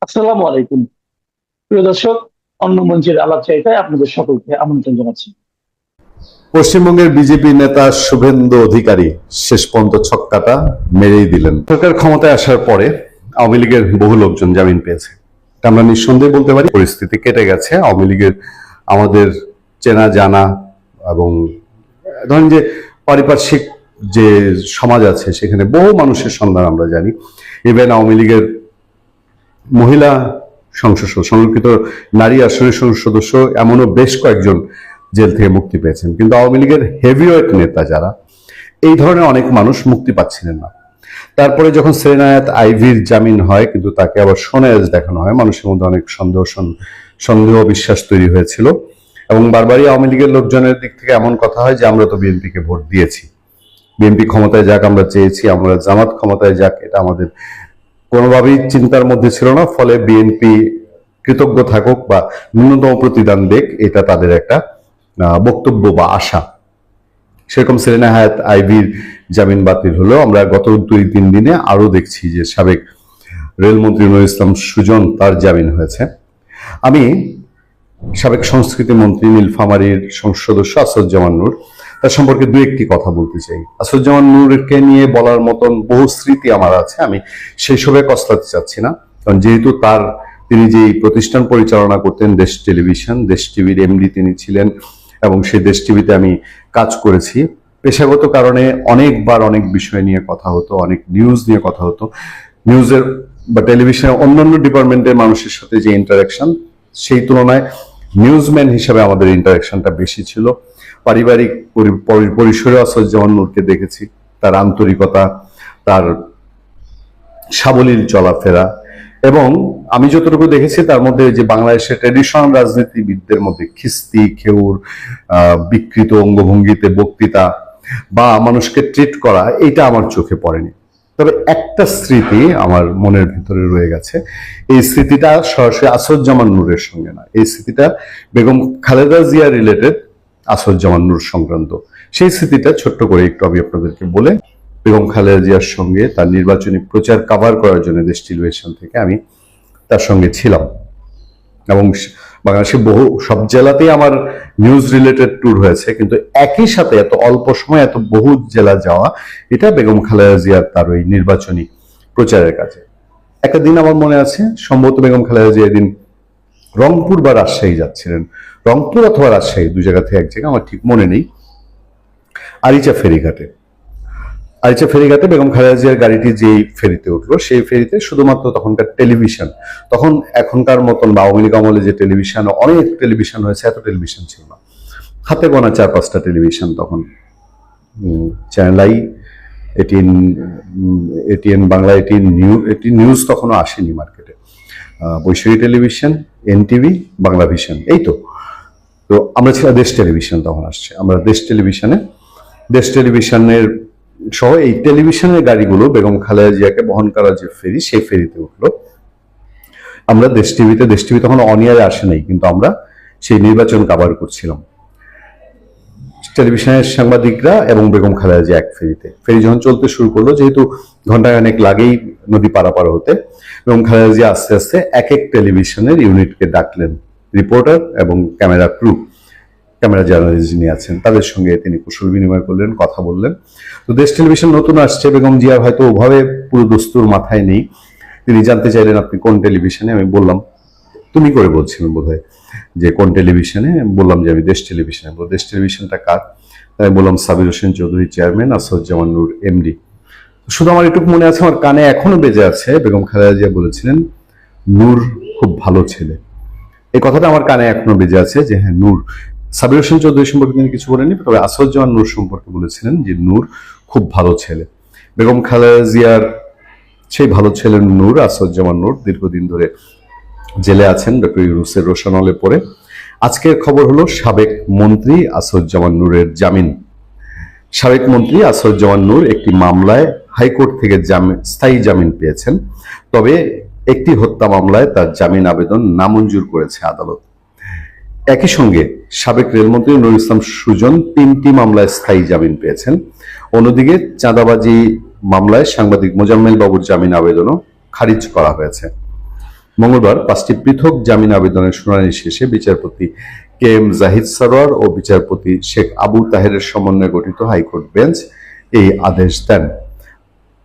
আসসালামু আলাইকুম। প্রিয় দর্শক, অন্য মঞ্চের আলাপচারিতায় আপনাদের সকলকে আমন্ত্রণ জানাচ্ছি। পশ্চিমবঙ্গের বিজেপি নেতা শুভেন্দু অধিকারী শেষ পর্যন্ত ছক্কাটা মেরেই দিলেন। সরকার ক্ষমতায় আসার পরে আওয়ামী লীগের বহু লোকজন জামিন পেয়েছে। এটা আমরা নিঃসন্দেহে বলতে পারি পরিস্থিতি কেটে গেছে। আওয়ামী লীগের আমাদের চেনা জানা এবং ধরেন যে পারিপার্শ্বিক যে সমাজ আছে সেখানে বহু মানুষের সন্ধান আমরা জানি। ইভেন আওয়ামী লীগের মহিলা সংসদ সংরক্ষিত নারী আসনের সংসদ সদস্য এমনও বেশ কয়েকজন জেল থেকে মুক্তি পেয়েছেন। কিন্তু আওয়ামী লীগের হেভিওয়েট নেতা যারা, এই ধরনের অনেক মানুষ মুক্তি পাচ্ছিলেন না। তারপরে যখন সেরেনায়াত আইভির জামিন হয়, কিন্তু তাকে আবার সোনায়াজ দেখানো হয়, মানুষের মধ্যে অনেক সন্দেহ বিশ্বাস তৈরি হয়েছিল এবং বারবারই আওয়ামী লীগের লোকজনের দিক থেকে এমন কথা হয় যে আমরা তো বিএনপিকে ভোট দিয়েছি, বিএনপি ক্ষমতায় যাক আমরা চেয়েছি, আমরা জামাত ক্ষমতায় যাক এটা আমাদের কোনোভাবেই চিন্তার মধ্যে ছিল না। ফলে বিএনপি কৃতজ্ঞ থাকুক বা ন্যূনতম প্রতিদান দেখ, এটা তাদের একটা বক্তব্য বা আশা। সেরকম সেরেনা হায়াত আইভির জামিন বাতিল হলো। আমরা গত 2-3 দিনে আরো দেখছি যে সাবেক রেলমন্ত্রী নুরুল ইসলাম সুজন, তার জামিন হয়েছে। আমি সাবেক সংস্কৃতি মন্ত্রী নীলফামারীর সংসদ সদস্য আসাদুজ্জামান নূর, তার সম্পর্কে দু একটি কথা বলতে চাই। আসাদুজ্জামান নূরকে নিয়ে বলার মতন বহু স্মৃতি আমার আছে, আমি সেই সবে কসলাতে চাচ্ছি না। কারণ যেহেতু তিনি যে প্রতিষ্ঠান পরিচালনা করতেন, দেশ টেলিভিশন, দেশ টিভির এমডি তিনি ছিলেন এবং সেই দেশ টিভিতে আমি কাজ করেছি। পেশাগত কারণে অনেকবার অনেক বিষয় নিয়ে কথা হতো, অনেক নিউজ নিয়ে কথা হতো। নিউজের বা টেলিভিশনের অন্যান্য ডিপার্টমেন্টের মানুষের সাথে যে ইন্টারাকশন, সেই তুলনায় নিউজম্যান হিসাবে আমাদের ইন্টারাকশনটা বেশি ছিল। পারিবারিক পরিসরে আসাদুজ্জামান নূরকে দেখেছি, তার আন্তরিকতা, তার সাবলীল চলাফেরা, এবং আমি যতটুকু দেখেছি তার মধ্যে যে বাংলাদেশের ট্রেডিশনাল রাজনীতিবিদদের মধ্যে খিস্তি খেউর, বিকৃত অঙ্গভঙ্গিতে বক্তৃতা বা মানুষকে ট্রিট করা, এটা আমার চোখে পড়েনি। তবে একটা স্মৃতি আমার মনের ভিতরে রয়ে গেছে। এই স্মৃতিটা সরাসরি আসাদুজ্জামান নূরের সঙ্গে না, এই স্মৃতিটা বেগম খালেদা জিয়া রিলেটেড, আসাদুজ্জামান নূর সংক্রান্ত। সেই স্মৃতিটা ছোট্ট করে একটু আমি আপনাদেরকে বলে, বেগম খালেদা জিয়ার সঙ্গে তার নির্বাচনী প্রচার কভার করার জন্য দেশ টেলিভিশন থেকে আমি তার সঙ্গে ছিলাম এবং বাংলাদেশের বহু সব জেলাতেই আমার নিউজ রিলেটেড ট্যুর হয়েছে। কিন্তু একই সাথে এত অল্প সময় এত বহু জেলা যাওয়া, এটা বেগম খালেদা জিয়ার তার ওই নির্বাচনী প্রচারের কাজে। একটা দিন আমার মনে আছে, সম্ভবত বেগম খালেদা জিয়া এদিন রংপুর বা রাজশাহী যাচ্ছিলেন, রংপুর অথবা রাজশাহী, দু জায়গা থেকে এক জায়গা, আমার ঠিক মনে নেই। আরিচা ফেরিঘাটে বেগম খালেদা জিয়ার গাড়িটি যেই ফেরিতে উঠলো, সেই ফেরিতে শুধুমাত্র তখনকার টেলিভিশন, তখন এখনকার মতন বা আওয়ামী লীগ আমলে যে টেলিভিশন, অনেক টেলিভিশন হয়েছে, এত টেলিভিশন ছিল না, হাতে গোনা 4-5টা টেলিভিশন তখন। Channel I, ATN, ATN Bangla, ATN news তখনও আসেনি মার্কেটে, বৈশাখী টেলিভিশন, এনটিভি, বাংলা ভিশন, এই তো। তো আমরা ছিলাম দেশ টেলিভিশন, তখন আসছে, আমরা দেশ টেলিভিশনের সহ এই টেলিভিশনের গাড়িগুলো বেগম খালেদা জিয়াকে বহন করার যে ফেরি, সেই ফেরিতে উঠলো। আমরা দেশ টিভি তখন অনিয়ারে আসে নাই, কিন্তু আমরা সেই নির্বাচন কভার করছিলাম, টেলিভিশনের সাংবাদিকরা এবং বেগম খালেদা জিয়া এক ফেরিতে। ফেরি যখন চলতে শুরু করলো, যেহেতু ঘন্টাখানেক লাগেই নদী পারাপার হতে, বেগম খালেদা জিয়া আস্তে আস্তে এক এক টেলিভিশনের ইউনিটকে ডাকলেন, রিপোর্টার এবং ক্যামেরা জার্নালিস্ট যিনি আছেন তাদের সঙ্গে তিনি কুশল বিনিময় করলেন, কথা বললেন। তো দেশ টেলিভিশন নতুন আসছে, বেগম জিয়া হয়তো ওভাবে পুরো দস্তুর মাথায় নেই। তিনি জানতে চাইলেন আপনি কোন টেলিভিশনে। আমি বললাম, তুমি করে বলছিলেন বোধহয় যে কোন টেলিভিশনে, বললাম যে আমি দেশ টেলিভিশনে। দেশ টেলিভিশনটা কার? তাই বললাম সাবির হোসেন চৌধুরী চেয়ারম্যান, আসাদুজ্জামান নূর এমডি। শুধু আমার এটুকু মনে আছে, আমার কানে এখনো বেজে আছে, বেগম খালেদা জিয়া বলেছিলেন নূর খুব ভালো ছেলে। এই কথাটা আমার কানে এখনো বেজে আছে যে হ্যাঁ, নূর। সাবির হোসেন চৌধুরী সম্পর্কে তিনি কিছু বলেননি, তবে আসাদুজ্জামান নূর সম্পর্কে বলেছিলেন যে নূর খুব ভালো ছেলে। বেগম খালেদা জিয়ার সেই ভালো ছেলে নূর, আসাদুজ্জামান নূর, দীর্ঘদিন ধরে জেলে আছেন ডক্টর ইউনূসের রোশানলে পড়ে। আজকের খবর হলো সাবেক মন্ত্রী আসাদুজ্জামান নূরের জামিন। সাবেক মন্ত্রী আসাদুজ্জামান নূর একটি মামলায় হাইকোর্ট থেকে স্থায়ী জামিন পেয়েছেন, তবে একটি হত্যা মামলায় তার জামিন আবেদন নামঞ্জুর করেছে আদালত। একই সঙ্গে সাবেক রেলমন্ত্রী নুরুল ইসলাম সুজন 3টি মামলায় স্থায়ী জামিন পেয়েছেন। অন্যদিকে চাঁদাবাজি মামলায় সাংবাদিক মোজাম্মেল বাবুর জামিন আবেদনও খারিজ করা হয়েছে। মঙ্গলবার 5টি পৃথক জামিন আবেদনের শুনানি শেষে বিচারপতি কে এম জাহিদ সরোয়ার ও বিচারপতি শেখ আবু তাহেরের সমন্বয়ে গঠিত হাইকোর্ট বেঞ্চ এই আদেশ দেন।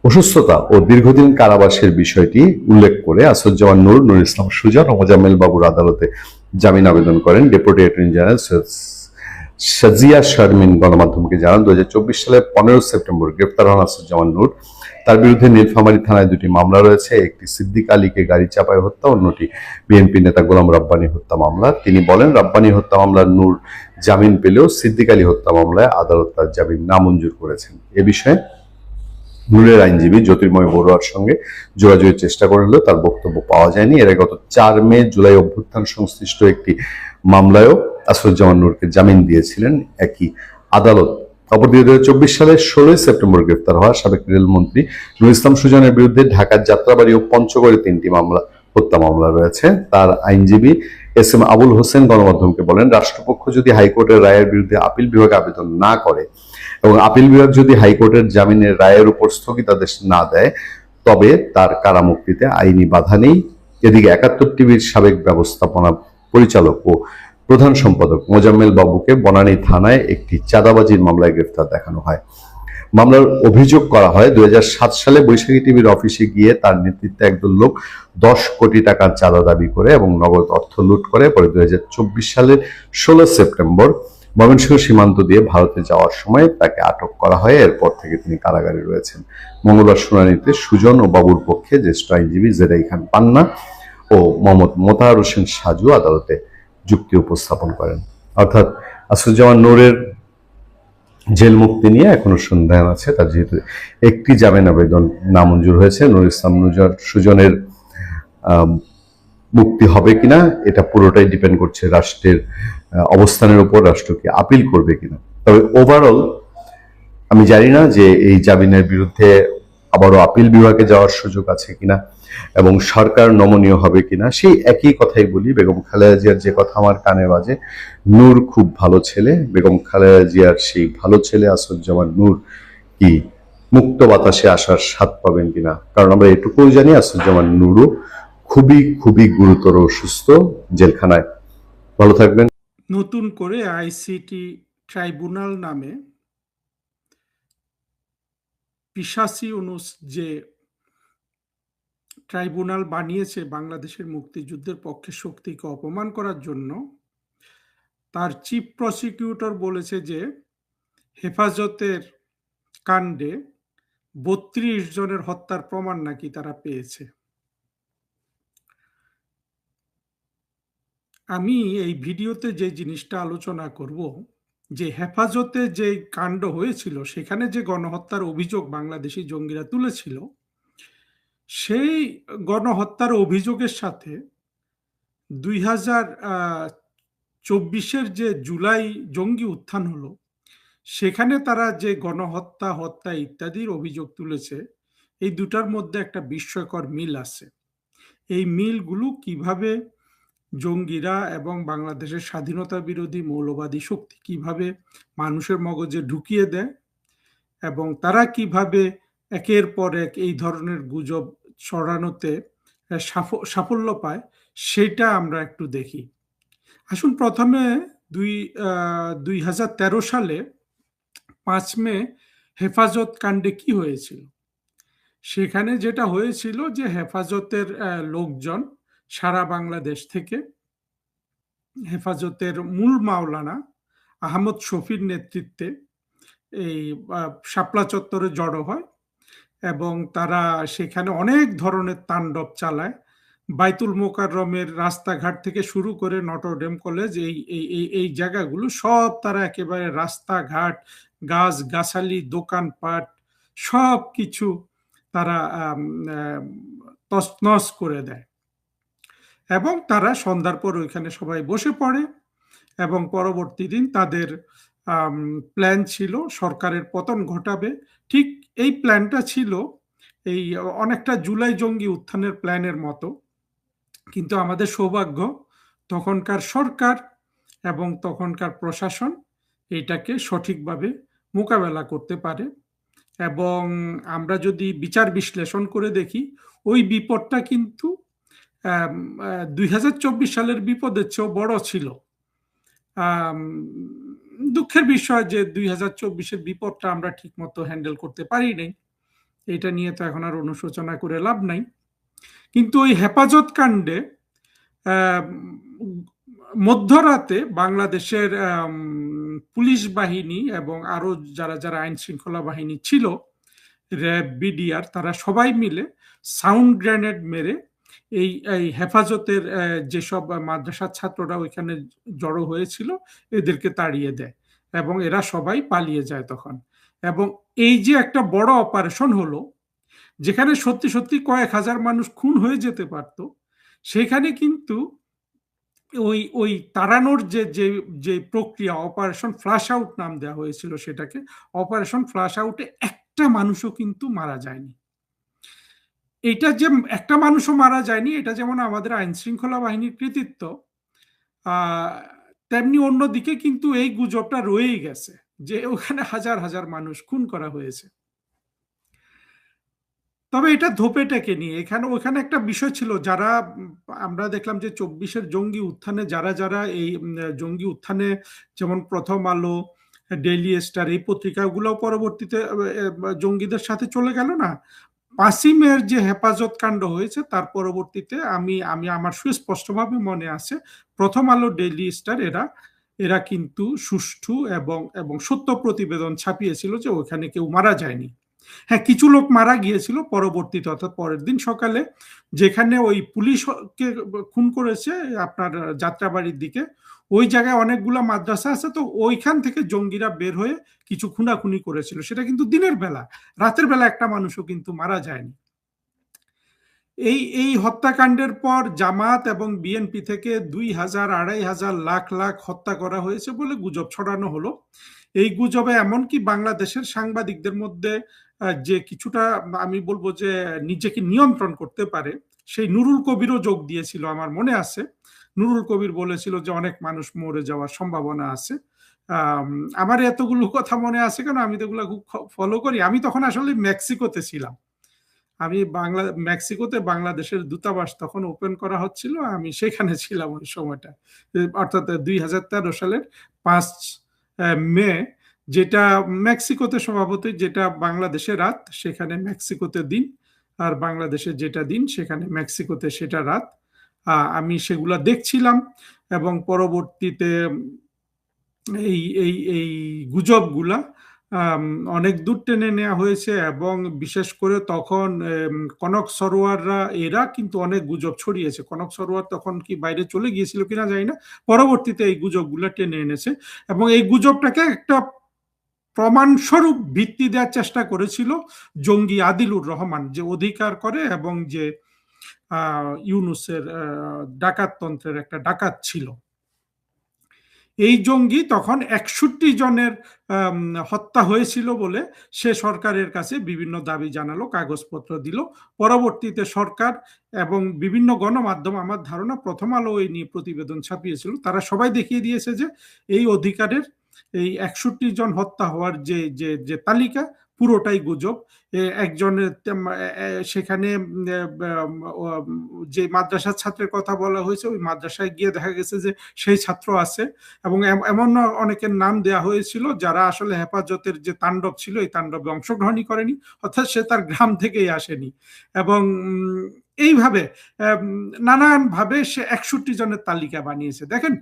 অসুস্থতা ও দীর্ঘদিন কারাবাসের বিষয়টি উল্লেখ করে আসাদুজ্জামান নূর, নুরুল ইসলাম সুজন ও মোজাম্মেল বাবুর আদালতে জামিন আবেদন করেন। ডেপুটি অ্যাটর্নি জেনারেল সৈয়দ সাজিয়া শারমিন গণমাধ্যমকে জানান, 2024 সালের 15 সেপ্টেম্বর গ্রেপ্তার হন আসাদুজ্জামান নূর। তার বিরুদ্ধে নীলফামারী থানায় 2টি মামলা রয়েছে, একটি সিদ্দিক আলীকে গাড়ি চাপায় হত্যা, অন্যটি বিএনপি নেতা গোলাম রাব্বানী হত্যা মামলা। তিনি বলেন, রাব্বানী হত্যা মামলার নূর জামিন পেলেও সিদ্দিক আলী হত্যা মামলায় আদালত তার জামিন নামঞ্জুর করেছেন। এ বিষয়ে নূরের আইনজীবী জ্যোতির্ময় বড়ুয়ার সঙ্গে যোগাযোগের চেষ্টা করলেও তার বক্তব্য পাওয়া যায়নি। এর আগে গত 4 মে জুলাই অভ্যুত্থান সংশ্লিষ্ট একটি মামলায়ও আসাদুজ্জামান নূরকে জামিন দিয়েছিলেন একই আদালত। অপরদিকে 2024 সালের 16 সেপ্টেম্বর গ্রেফতার হওয়া সাবেক রেলমন্ত্রী নুরুল ইসলাম সুজনের বিরুদ্ধে ঢাকার যাত্রাবাড়ি ও পঞ্চগড়ে 3টি হত্যা মামলা রয়েছে। তার আইনজীবী এস এম আবুল হোসেন গণমাধ্যমকে বলেন, রাষ্ট্রপক্ষ যদি হাইকোর্টের রায়ের বিরুদ্ধে আপিল বিভাগে আবেদন না করে এবং আপিল বিভাগ যদি হাইকোর্টের জামিনের রায়ের উপর স্থগিতাদেশ না দেয়, তবে তার কারামুক্তিতে আইনি বাধা নেই। এদিকে 71 টিভির সাবেক ব্যবস্থাপনা পরিচালক ও প্রধান সম্পাদক মোজাম্মেল বাবুকে বনানী থানায় একটি চাঁদাবাজির মামলায় গ্রেফতার দেখানো হয়। মামলার অভিযোগ করা হয়, 2007 সালে বৈশাখী টিভির অফিসে গিয়ে তার নেতৃত্বে একদল লোক 10 কোটি টাকার চাঁদা দাবি করে এবং নগদ অর্থ লুট করে। পরে 2024 সালের 16 সেপ্টেম্বর ময়মনসিংহ সীমান্ত দিয়ে ভারতে যাওয়ার সময় তাকে আটক করা হয়। এরপর থেকে তিনি কারাগারে রয়েছেন। মঙ্গলবার শুনানিতে সুজন ও বাবুর পক্ষে জ্যেষ্ঠ আইনজীবী জেরাই খান পান্না ও মোহাম্মদ মোতাহার হোসেন সাজু আদালতে যুক্তি উপস্থাপন করেন। অর্থাৎ আসাদুজ্জামান নূরের জেল মুক্তি নিয়ে এখনো সন্দেহ আছে। তার যেহেতু একটি জামিন আবেদন নামঞ্জুর হয়েছে, নুরুল ইসলাম সুজনের মুক্তি হবে কিনা এটা পুরোটাই ডিপেন্ড করছে রাষ্ট্রের অবস্থানের উপর, রাষ্ট্র কি আপিল করবে কিনা। তবে ওভারঅল আমি জানি না যে এই জামিনের বিরুদ্ধে আবারও আপিল বিভাগে যাওয়ার সুযোগ আছে কিনা এবং সরকার নমনীয় হবে কিনা। সেই একই কথাই বলি, বেগম খালেদা জিয়ার যে কথা আমার কানে বাজে, নূর খুব ভালো ছেলে। বেগম খালেদা জিয়ার সেই ভালো ছেলে আসাদুজ্জামান নূর কি মুক্ত বাতাসে আসার স্বাদ পাবেন কিনা, কারণ আমরা এটুকুও জানি আসাদুজ্জামান নূরও খুবই খুবই গুরুতর অসুস্থ, জেলখানায়। ভালো থাকবেন। নতুন করে আইসিটি ট্রাইব্যুনাল নামে পিশাচি ইউনূস যে ট্রাইব্যুনাল বানিয়েছে বাংলাদেশের মুক্তিযুদ্ধের পক্ষে শক্তিকে অপমান করার জন্য, তার চিফ প্রসিকিউটর বলেছে যে হেফাজতের কাণ্ডে 32 জনের হত্যার প্রমাণ নাকি তারা পেয়েছে। আমি এই ভিডিওতে যে জিনিসটা আলোচনা করব, যে হেফাজতে যে কাণ্ড হয়েছিল সেখানে যে গণহত্যার অভিযোগ বাংলাদেশি জঙ্গিরা তুলেছিল, সেই গণহত্যার অভিযোগের সাথে 2024-এর যে জুলাই জঙ্গি উত্থান হলো সেখানে তারা যে গণহত্যা, হত্যা ইত্যাদির অভিযোগ তুলেছে, এই দুটার মধ্যে একটা বিস্ময়কর মিল আছে। এই মিলগুলো কিভাবে জঙ্গিরা এবং বাংলাদেশের স্বাধীনতা বিরোধী মৌলবাদী শক্তি কিভাবে মানুষের মগজে ঢুকিয়ে দেয় এবং তারা কিভাবে একের পর এক এই ধরনের গুজব ছড়ানোতে সাফল্য পায়, সেটা আমরা একটু দেখি। আসুন প্রথমে 2013 সালে 5 মে হেফাজত কাণ্ডে কি হয়েছিল। সেখানে যেটা হয়েছিল যে হেফাজতের লোকজন সারা বাংলাদেশ থেকে হেফাজতের মূল মাওলানা আহমদ শফির নেতৃত্বে এই শাপলা চত্বরে জড়ো হয় এবং তারা সেখানে অনেক ধরনের তাণ্ডব চালায়। বাইতুল মোকাররমের রাস্তাঘাট থেকে শুরু করে নটরডেম কলেজ, এই জায়গাগুলো সব তারা একেবারে রাস্তাঘাট, গাছ গাছালি, দোকানপাট সব কিছু তারা তছনছ করে দেয় এবং তারা সন্ধ্যার পর ওইখানে সবাই বসে পড়ে এবং পরবর্তী দিন তাদের প্ল্যান ছিল সরকারের পতন ঘটাবে। ঠিক এই প্ল্যানটা ছিল এই অনেকটা জুলাই জঙ্গি উত্থানের প্ল্যানের মতো, কিন্তু আমাদের সৌভাগ্য তখনকার সরকার এবং তখনকার প্রশাসন এটাকে সঠিকভাবে মোকাবেলা করতে পারে। এবং আমরা যদি বিচার বিশ্লেষণ করে দেখি, ওই বিপদটা কিন্তু 2024 সালের বিপদের চেয়েও বড় ছিল। দুঃখের বিষয় যে 2024-এর বিপদটা আমরা ঠিকমতো হ্যান্ডেল করতে পারি নাই। এটা নিয়ে তো এখন আর অনুশোচনা করে লাভ নাই। কিন্তু ওই হেফাজত কাণ্ডে মধ্যরাতে বাংলাদেশের পুলিশ বাহিনী এবং আরো যারা যারা আইন শৃঙ্খলা বাহিনী ছিল, র্যাব, বিডিআর, তারা সবাই মিলে সাউন্ড গ্রেনেড মেরে এই হেফাজতের যেসব মাদ্রাসার ছাত্ররা ওইখানে জড়ো হয়েছিল এদেরকে তাড়িয়ে দেয় এবং এরা সবাই পালিয়ে যায় তখন। এবং এই যে একটা বড় অপারেশন হলো, যেখানে সত্যি সত্যি কয়েক হাজার মানুষ খুন হয়ে যেতে পারত, সেখানে কিন্তু ওই ওই তাড়ানোর যে যে যে প্রক্রিয়া, অপারেশন ফ্লাশ আউট নাম দেওয়া হয়েছিল সেটাকে, অপারেশন ফ্লাশ আউটে একটা মানুষও কিন্তু মারা যায়নি। এটা যে একটা মানুষও মারা যায়নি, এটা যেমন আমাদের আইন শৃঙ্খলা বাহিনীর কৃতিত্ব, তেমনি অন্যদিকে কিন্তু এই গুজবটা রয়েই গেছে যে ওখানে হাজার হাজার মানুষ খুন করা হয়েছে। তবে এটা ধোপে টেকে নিয়ে ওখানে একটা বিষয় ছিল, যারা আমরা দেখলাম যে 24-এর জঙ্গি উত্থানে যারা যারা এই জঙ্গি উত্থানে, যেমন প্রথম আলো, ডেইলি স্টার, এই পত্রিকাগুলো পরবর্তীতে জঙ্গিদের সাথে চলে গেল না। 5ই মের যে হেফাজত কাণ্ড হয়েছে তার পরবর্তীতে আমি আমার সুস্পষ্টভাবে মনে আছে, প্রথম আলো, ডেইলি স্টার এরা কিন্তু সুষ্ঠু এবং সত্য প্রতিবেদন ছাপিয়েছিল যে ওখানে কেউ মারা যায়নি। হ্যাঁ, কিছু লোক মারা গিয়েছিল পরবর্তীতে, অর্থাৎ পরের দিন সকালে, যেখানে ওই পুলিশকে খুন করেছে আপনার যাত্রাবাড়ির দিকে, ওই জায়গায় অনেকগুলো মাদ্রাসা আছে, তো ওইখান থেকে জঙ্গিরা বের হয়ে কিছু খুনাখুনি করেছিল। সেটা কিন্তু দিনের বেলা, রাতের বেলা একটা মানুষও কিন্তু মারা যায়নি। এই হত্যাকাণ্ডের পর জামাত এবং বিএনপি থেকে 2000, 2500, লাখ লাখ হত্যা করা হয়েছে বলে গুজব ছড়ানো হলো। এই গুজবে এমনকি বাংলাদেশের সাংবাদিকদের মধ্যে যে কিছুটা, আমি বলবো যে নিজেকে নিয়ন্ত্রণ করতে পারে, সেই নুরুল কবিরও যোগ দিয়েছিল। আমার মনে আছে নুরুল কবির বলেছিল যে অনেক মানুষ মরে যাওয়ার সম্ভাবনা আছে। আমার এতগুলো কথা মনে আছে কেন, আমি তো এগুলো খুব ফলো করি। আমি তখন আসলে মেক্সিকোতে ছিলাম। আমি মেক্সিকোতে বাংলাদেশের দূতাবাস তখন ওপেন করা হচ্ছিল, আমি সেখানে ছিলাম ওই সময়টা, অর্থাৎ 2013 সালের 5 মে, যেটা মেক্সিকোতে স্বভাবতই যেটা বাংলাদেশে রাত, সেখানে মেক্সিকোতে দিন, আর বাংলাদেশে যেটা দিন সেখানে মেক্সিকোতে সেটা রাত। আমি সেগুলা দেখছিলাম এবং পরবর্তীতে এই এই এই গুজবগুলা অনেক দূর টেনে নেওয়া হয়েছে এবং বিশেষ করে তখন কনক সরোয়াররা, এরা কিন্তু অনেক গুজব ছড়িয়েছে। কনক সরোয়ার তখন কি বাইরে চলে গিয়েছিল কিনা জানি না, পরবর্তীতে এই গুজবগুলো টেনে এনেছে এবং এই গুজবটাকে একটা প্রমাণস্বরূপ ভিত্তি দেওয়ার চেষ্টা করেছিল জঙ্গি আদিলুর রহমান, যে অধিকার করে এবং যে ইউনুসের ডাকাততন্ত্রের একটা ডাকাত ছিল। এই জঙ্গি তখন 61 জনের হত্যা হয়েছিল বলে সে সরকারের কাছে বিভিন্ন দাবি জানালো, কাগজপত্র দিল। পরবর্তীতে সরকার এবং বিভিন্ন গণমাধ্যম, আমার ধারণা প্রথম আলো এই নিয়ে প্রতিবেদন ছাপিয়েছিল, তারা সবাই দেখিয়ে দিয়েছে যে এই অধিকারের এই 61 জন হত্যা হওয়ার যে তালিকা, পুরোটাই গুজব। একজনের সেখানে যে মাদ্রাসার ছাত্রের কথা বলা হয়েছে, ওই মাদ্রাসায় গিয়ে দেখা গেছে যে সেই ছাত্র আছে এবং এমন অনেকের নাম দেয়া হয়েছিল যারা আসলে হেফাজতের যে তাণ্ডব ছিল এই তাণ্ডবে অংশগ্রহণই করেনি, অর্থাৎ সে তার গ্রাম থেকেই আসেনি। এবং এইভাবে নানানভাবে সে 61 জনের তালিকা বানিয়েছে। দেখেন,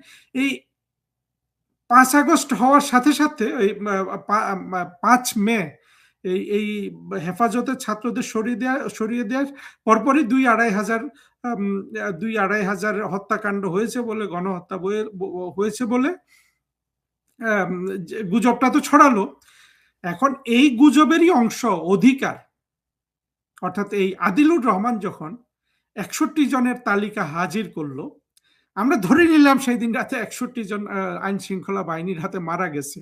এই 5 আগস্ট হওয়ার সাথে সাথে, এই 5 মে এই হেফাজতের ছাত্রদের সরিয়ে দেওয়ার পরপরই 2-2.5 হাজার হত্যাকাণ্ড হয়েছে বলে, গণহত্যা হয়েছে বলে গুজবটা তো ছড়ালো। এখন এই গুজবেরই অংশ অধিকার, অর্থাৎ এই আদিলুর রহমান যখন 61 জনের তালিকা হাজির করলো, আমরা ধরে নিলাম সেই দিন রাতে 61 জন আইন শৃঙ্খলা বাহিনীর হাতে মারা গেছে।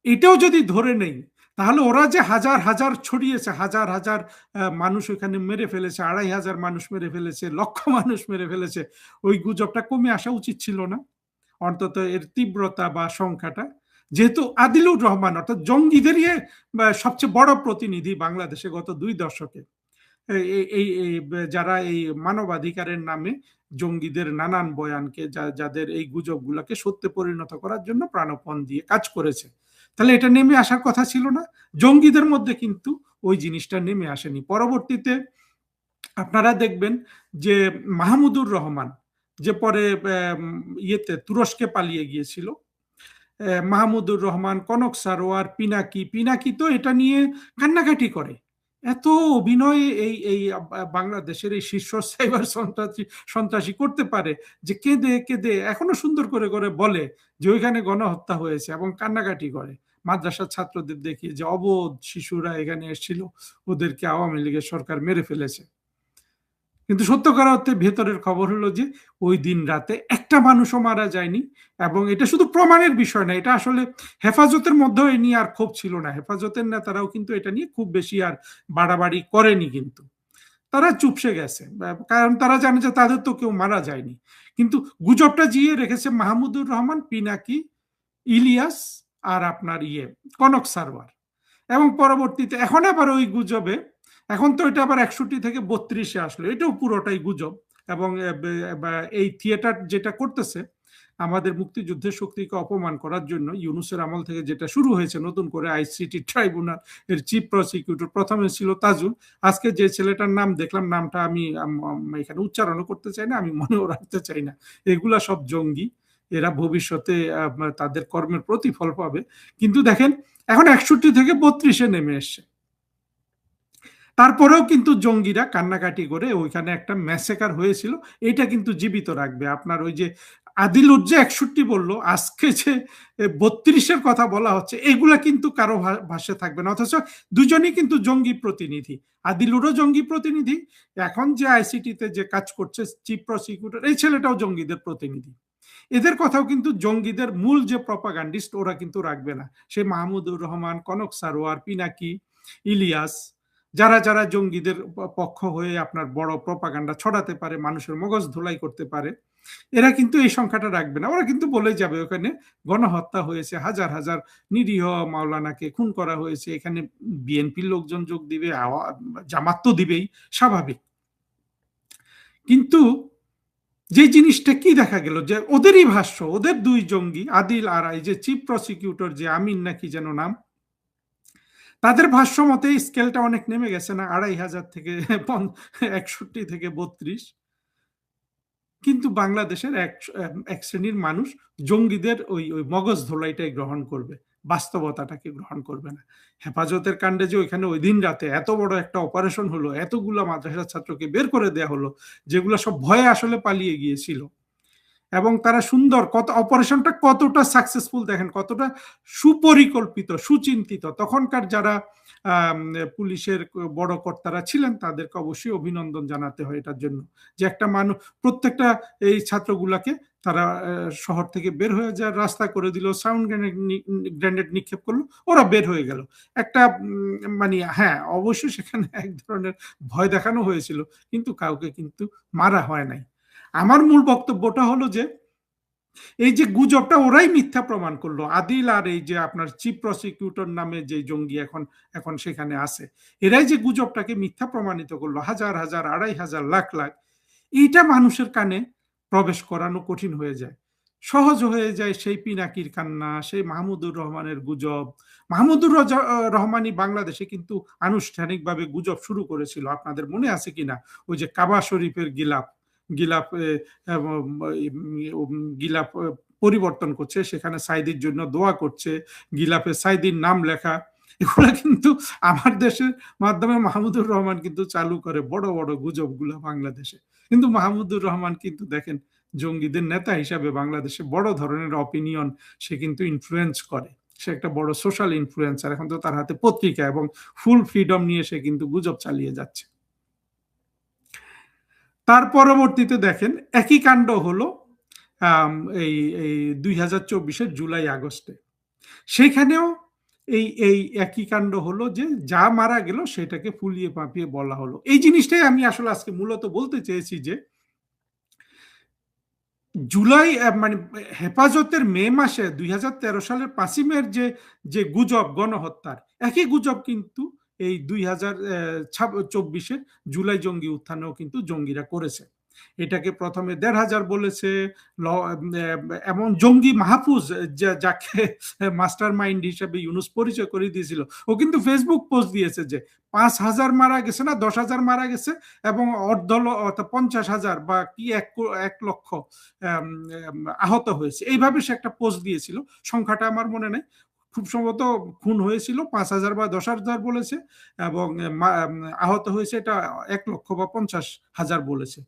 এটাও যদি ধরে নেই, তাহলে ওরা যে হাজার হাজার ছড়িয়েছে, হাজার হাজার মানুষ ওখানে মেরে ফেলেছে, 2500 মানুষ মেরে ফেলেছে, লক্ষ মানুষ মেরে ফেলেছে, ওই গুজবটা কমে আসা উচিত ছিল না, অন্তত এর তীব্রতা বা সংখ্যাটা। যেহেতু আদিলুর রহমান অর্থাৎ জঙ্গিদেরই সবচেয়ে বড় প্রতিনিধি বাংলাদেশে গত 2 দশকে, যারা এই মানবাধিকারের নামে জঙ্গিদের নানান বয়ানকে, যাদের এই গুজবগুলোকে সত্যে পরিণত করার জন্য প্রাণপণ দিয়ে কাজ করেছে। তাহলে এটা নেমে আসার কথা ছিল না? জঙ্গিদের মধ্যে কিন্তু ওই জিনিসটা নেমে আসেনি। পরবর্তীতে আপনারা দেখবেন যে মাহমুদুর রহমান, যে পরে তুরস্কে পালিয়ে গিয়েছিল, মাহমুদুর রহমান, কনক সারোয়ার, পিনাকি। পিনাকি তো এটা নিয়ে কান্নাকাটি করে। এত অভিনয় এই এই বাংলাদেশের এই শীর্ষ সাইবার সন্ত্রাসী করতে পারে যে কেঁদে কেঁদে এখনো সুন্দর করে করে বলে যে ওইখানে গণহত্যা হয়েছে, এবং কান্নাকাটি করে মাদ্রাসার ছাত্রদের দেখিয়ে যে অবোধ শিশুরা এখানে এসেছিল, ওদেরকে আওয়ামী লীগের সরকার মেরে ফেলেছে। কিন্তু সত্যকার অর্থে ভেতরের খবর হলো যে ওই দিন রাতে একটা মানুষও মারা যায়নি। এবং এটা শুধু প্রমাণের বিষয় না, এটা আসলে হেফাজতের মধ্যেও এ নিয়ে আর ক্ষোভ ছিল না। হেফাজতের নেতারাও কিন্তু এটা নিয়ে খুব বেশি আর বাড়াবাড়ি করেনি, কিন্তু তারা চুপসে গেছে, কারণ তারা জানে যে তাদের তো কেউ মারা যায়নি। কিন্তু গুজবটা জিয়ে রেখেছে মাহমুদুর রহমান, পিনাকি, ইলিয়াস আর আপনার কনক সারওয়ার। এবং পরবর্তীতে এখন আবার ওই গুজবে, এখন তো এটা আবার 61 থেকে 32-এ আসলো, এটাও পুরোটাই গুজব। এবং এই থিয়েটার যেটা করতেছে আমাদের মুক্তিযুদ্ধের শক্তিকে অপমান করার জন্য, ইউনূসের আমল থেকে যেটা শুরু হয়েছে নতুন করে আইসিটি ট্রাইব্যুনাল এর চিফ প্রসিকিউটর, প্রথমে ছিল তাজুল, আজকে যে ছেলেটার নাম দেখলাম, নামটা আমি এখানে উচ্চারণও করতে চাই না, আমি মনেও রাখতে চাই না। এগুলা সব জঙ্গি, এরা ভবিষ্যতে তাদের কর্মের প্রতিফল পাবে। কিন্তু দেখেন এখন 61 থেকে 32-এ নেমে এসছে। তারপরেও কিন্তু জঙ্গিরা কান্নাকাটি করে ওইখানে একটা ম্যাসেকার হয়েছিল, এটা কিন্তু জীবিত রাখবে। আপনার ওই যে আদিলুর যে 61 বললো, আজকে যে 32-এর কথা বলা হচ্ছে, এগুলা কিন্তু কারো ভাষ্যে থাকবে না। অথচ দুজনই কিন্তু জঙ্গি প্রতিনিধি, আদিলুরও জঙ্গি প্রতিনিধি, এখন যে আইসিটিতে যে কাজ করছে চিফ প্রসিকিউটর, এই ছেলেটাও জঙ্গিদের প্রতিনিধি। এদের কথাও কিন্তু জঙ্গিদের মূল যে প্রপাগান্ডিস্ট, ওরা কিন্তু রাখবে না। সে মাহমুদুর রহমান, কনক সারোয়ার, পিনাকি, ইলিয়াস, যারা যারা জঙ্গিদের পক্ষ হয়ে আপনার বড় প্রপাগান্ডা ছড়াতে পারে, মানুষের মগজ ধোলাই করতে পারে, এরা কিন্তু এই সংখ্যাটা রাখবে না। ওরা কিন্তু বলে যাবে ওখানে গণহত্যা হয়েছে, হাজার হাজার নিরীহ মাওলানাকে খুন করা হয়েছে, এখানে বিএনপির লোকজন যোগ দিবে, জামাত তো দিবেই, স্বাভাবিক। কিন্তু যে জিনিসটা কি দেখা গেল, যে ওদেরই ভাষ্য, ওদের দুই জঙ্গি আদিল আর এই যে চিফ প্রসিকিউটর যে আমিন নাকি যেন নাম, তাদের ভাষ্য মতে স্কেলটা অনেক নেমে গেছে না, 2500 থেকে 61 থেকে 32। কিন্তু বাংলাদেশের এক শ্রেণীর মানুষ জঙ্গিদের ওই ওই মগজ ধোলাইটাই গ্রহণ করবে, বাস্তবতাটাকে গ্রহণ করবে না। হেফাজতের কাণ্ডে যে ওইখানে ওই দিন রাতে এত বড় একটা অপারেশন হলো, এতগুলা মাদ্রাসার ছাত্রকে বের করে দেয়া হলো, যেগুলো সব ভয়ে আসলে পালিয়ে গিয়েছিল, এবং তারা সুন্দর, কত অপারেশনটা কতটা সাকসেসফুল দেখেন, কতটা সুপরিকল্পিত, সুচিন্তিত। তখনকার যারা পুলিশের বড় কর্তারা ছিলেন, তাদেরকে অবশ্যই অভিনন্দন জানাতে হয় এটার জন্য, যে একটা মানুষ, প্রত্যেকটা এই ছাত্রগুলাকে তারা শহর থেকে বের হয়ে যায়, রাস্তা করে দিল, সাউন্ড গ্রেনেড নিক্ষেপ করলো, ওরা বের হয়ে গেল। একটা মানে হ্যাঁ, অবশ্যই সেখানে এক ধরনের ভয় দেখানো হয়েছিল, কিন্তু কাউকে কিন্তু মারা হয় নাই। আমার মূল বক্তব্যটা হলো যে এই যে গুজবটা ওরাই মিথ্যা প্রমাণ করলো, আদিল আর এই যে আপনার চিফ প্রসিকিউটর নামে যে জঙ্গি এখন এখন সেখানে আছে, এরাই যে গুজবটাকে মিথ্যা প্রমাণিত করলো, হাজার হাজার, 2500, লাখ লাখ, এইটা মানুষের কানে প্রবেশ করানো কঠিন হয়ে যায়, সহজ হয়ে যায়। সেই পিনাকির কান্না, সেই মাহমুদুর রহমানের গুজব। মাহমুদুর রহমানই বাংলাদেশে কিন্তু আনুষ্ঠানিকভাবে গুজব শুরু করেছিল, আপনাদের মনে আছে কিনা? ওই যে কাবা শরীফের গিলাফ গিলাফ গিলাফ পরিবর্তন করছে, সেখানে সাইদির জন্য দোয়া করছে, গিলাফে সাইদির নাম লেখা, এগুলা কিন্তু আমার দেশের মাধ্যমে মাহমুদুর রহমান কিন্তু চালু করে বড় বড় গুজবগুলো বাংলাদেশে। কিন্তু মাহমুদুর রহমান কিন্তু দেখেন জঙ্গিদের নেতা হিসাবে বাংলাদেশে বড় ধরনের অপিনিয়ন সে কিন্তু ইনফ্লুয়েন্স করে, সে একটা বড় সোশ্যাল ইনফ্লুয়েন্সার। এখন তো তার হাতে পত্রিকা এবং ফুল ফ্রিডম নিয়ে সে কিন্তু গুজব চালিয়ে যাচ্ছে। তার পরবর্তীতে দেখেন একই কাণ্ড হলো এই 2024-এর জুলাই আগস্টে, সেখানেও এই এই একই কাণ্ড হলো, যে যা মারা গেল সেটাকে ফুলিয়ে পাপিয়ে বলা হলো। এই জিনিসটাই আমি আসলে আজকে মূলত বলতে চেয়েছি, যে জুলাই মানে হেফাজতের মে মাসে 2013 সালের 5ই মের যে গুজব গণহত্যার, একই গুজব কিন্তু এই 2024-এর জুলাই জঙ্গি উত্থানেও কিন্তু জঙ্গিরা করেছে। এটাকে প্রথমে 1,500 বলেছে, এমন জঙ্গি মাহফুজ যাকে মাস্টার মাইন্ড হিসেবে ইউনূস পরিচয় করে দিয়েছিল, ও কিন্তু ফেসবুক পোস্ট দিয়েছে যে 5,000 মারা গেছে না 10,000 মারা গেছে এবং 50,000 বা কি 1 লক্ষ আহত হয়েছে, এইভাবে সে একটা পোস্ট দিয়েছিল। সংখ্যাটা আমার মনে নেই, খুব সম্ভবত খুন হয়েছিল 5,000 বা 10,000 বলেছে, এবং আহত হয়েছে এটা 1 লক্ষ বা 50,000 বলেছে।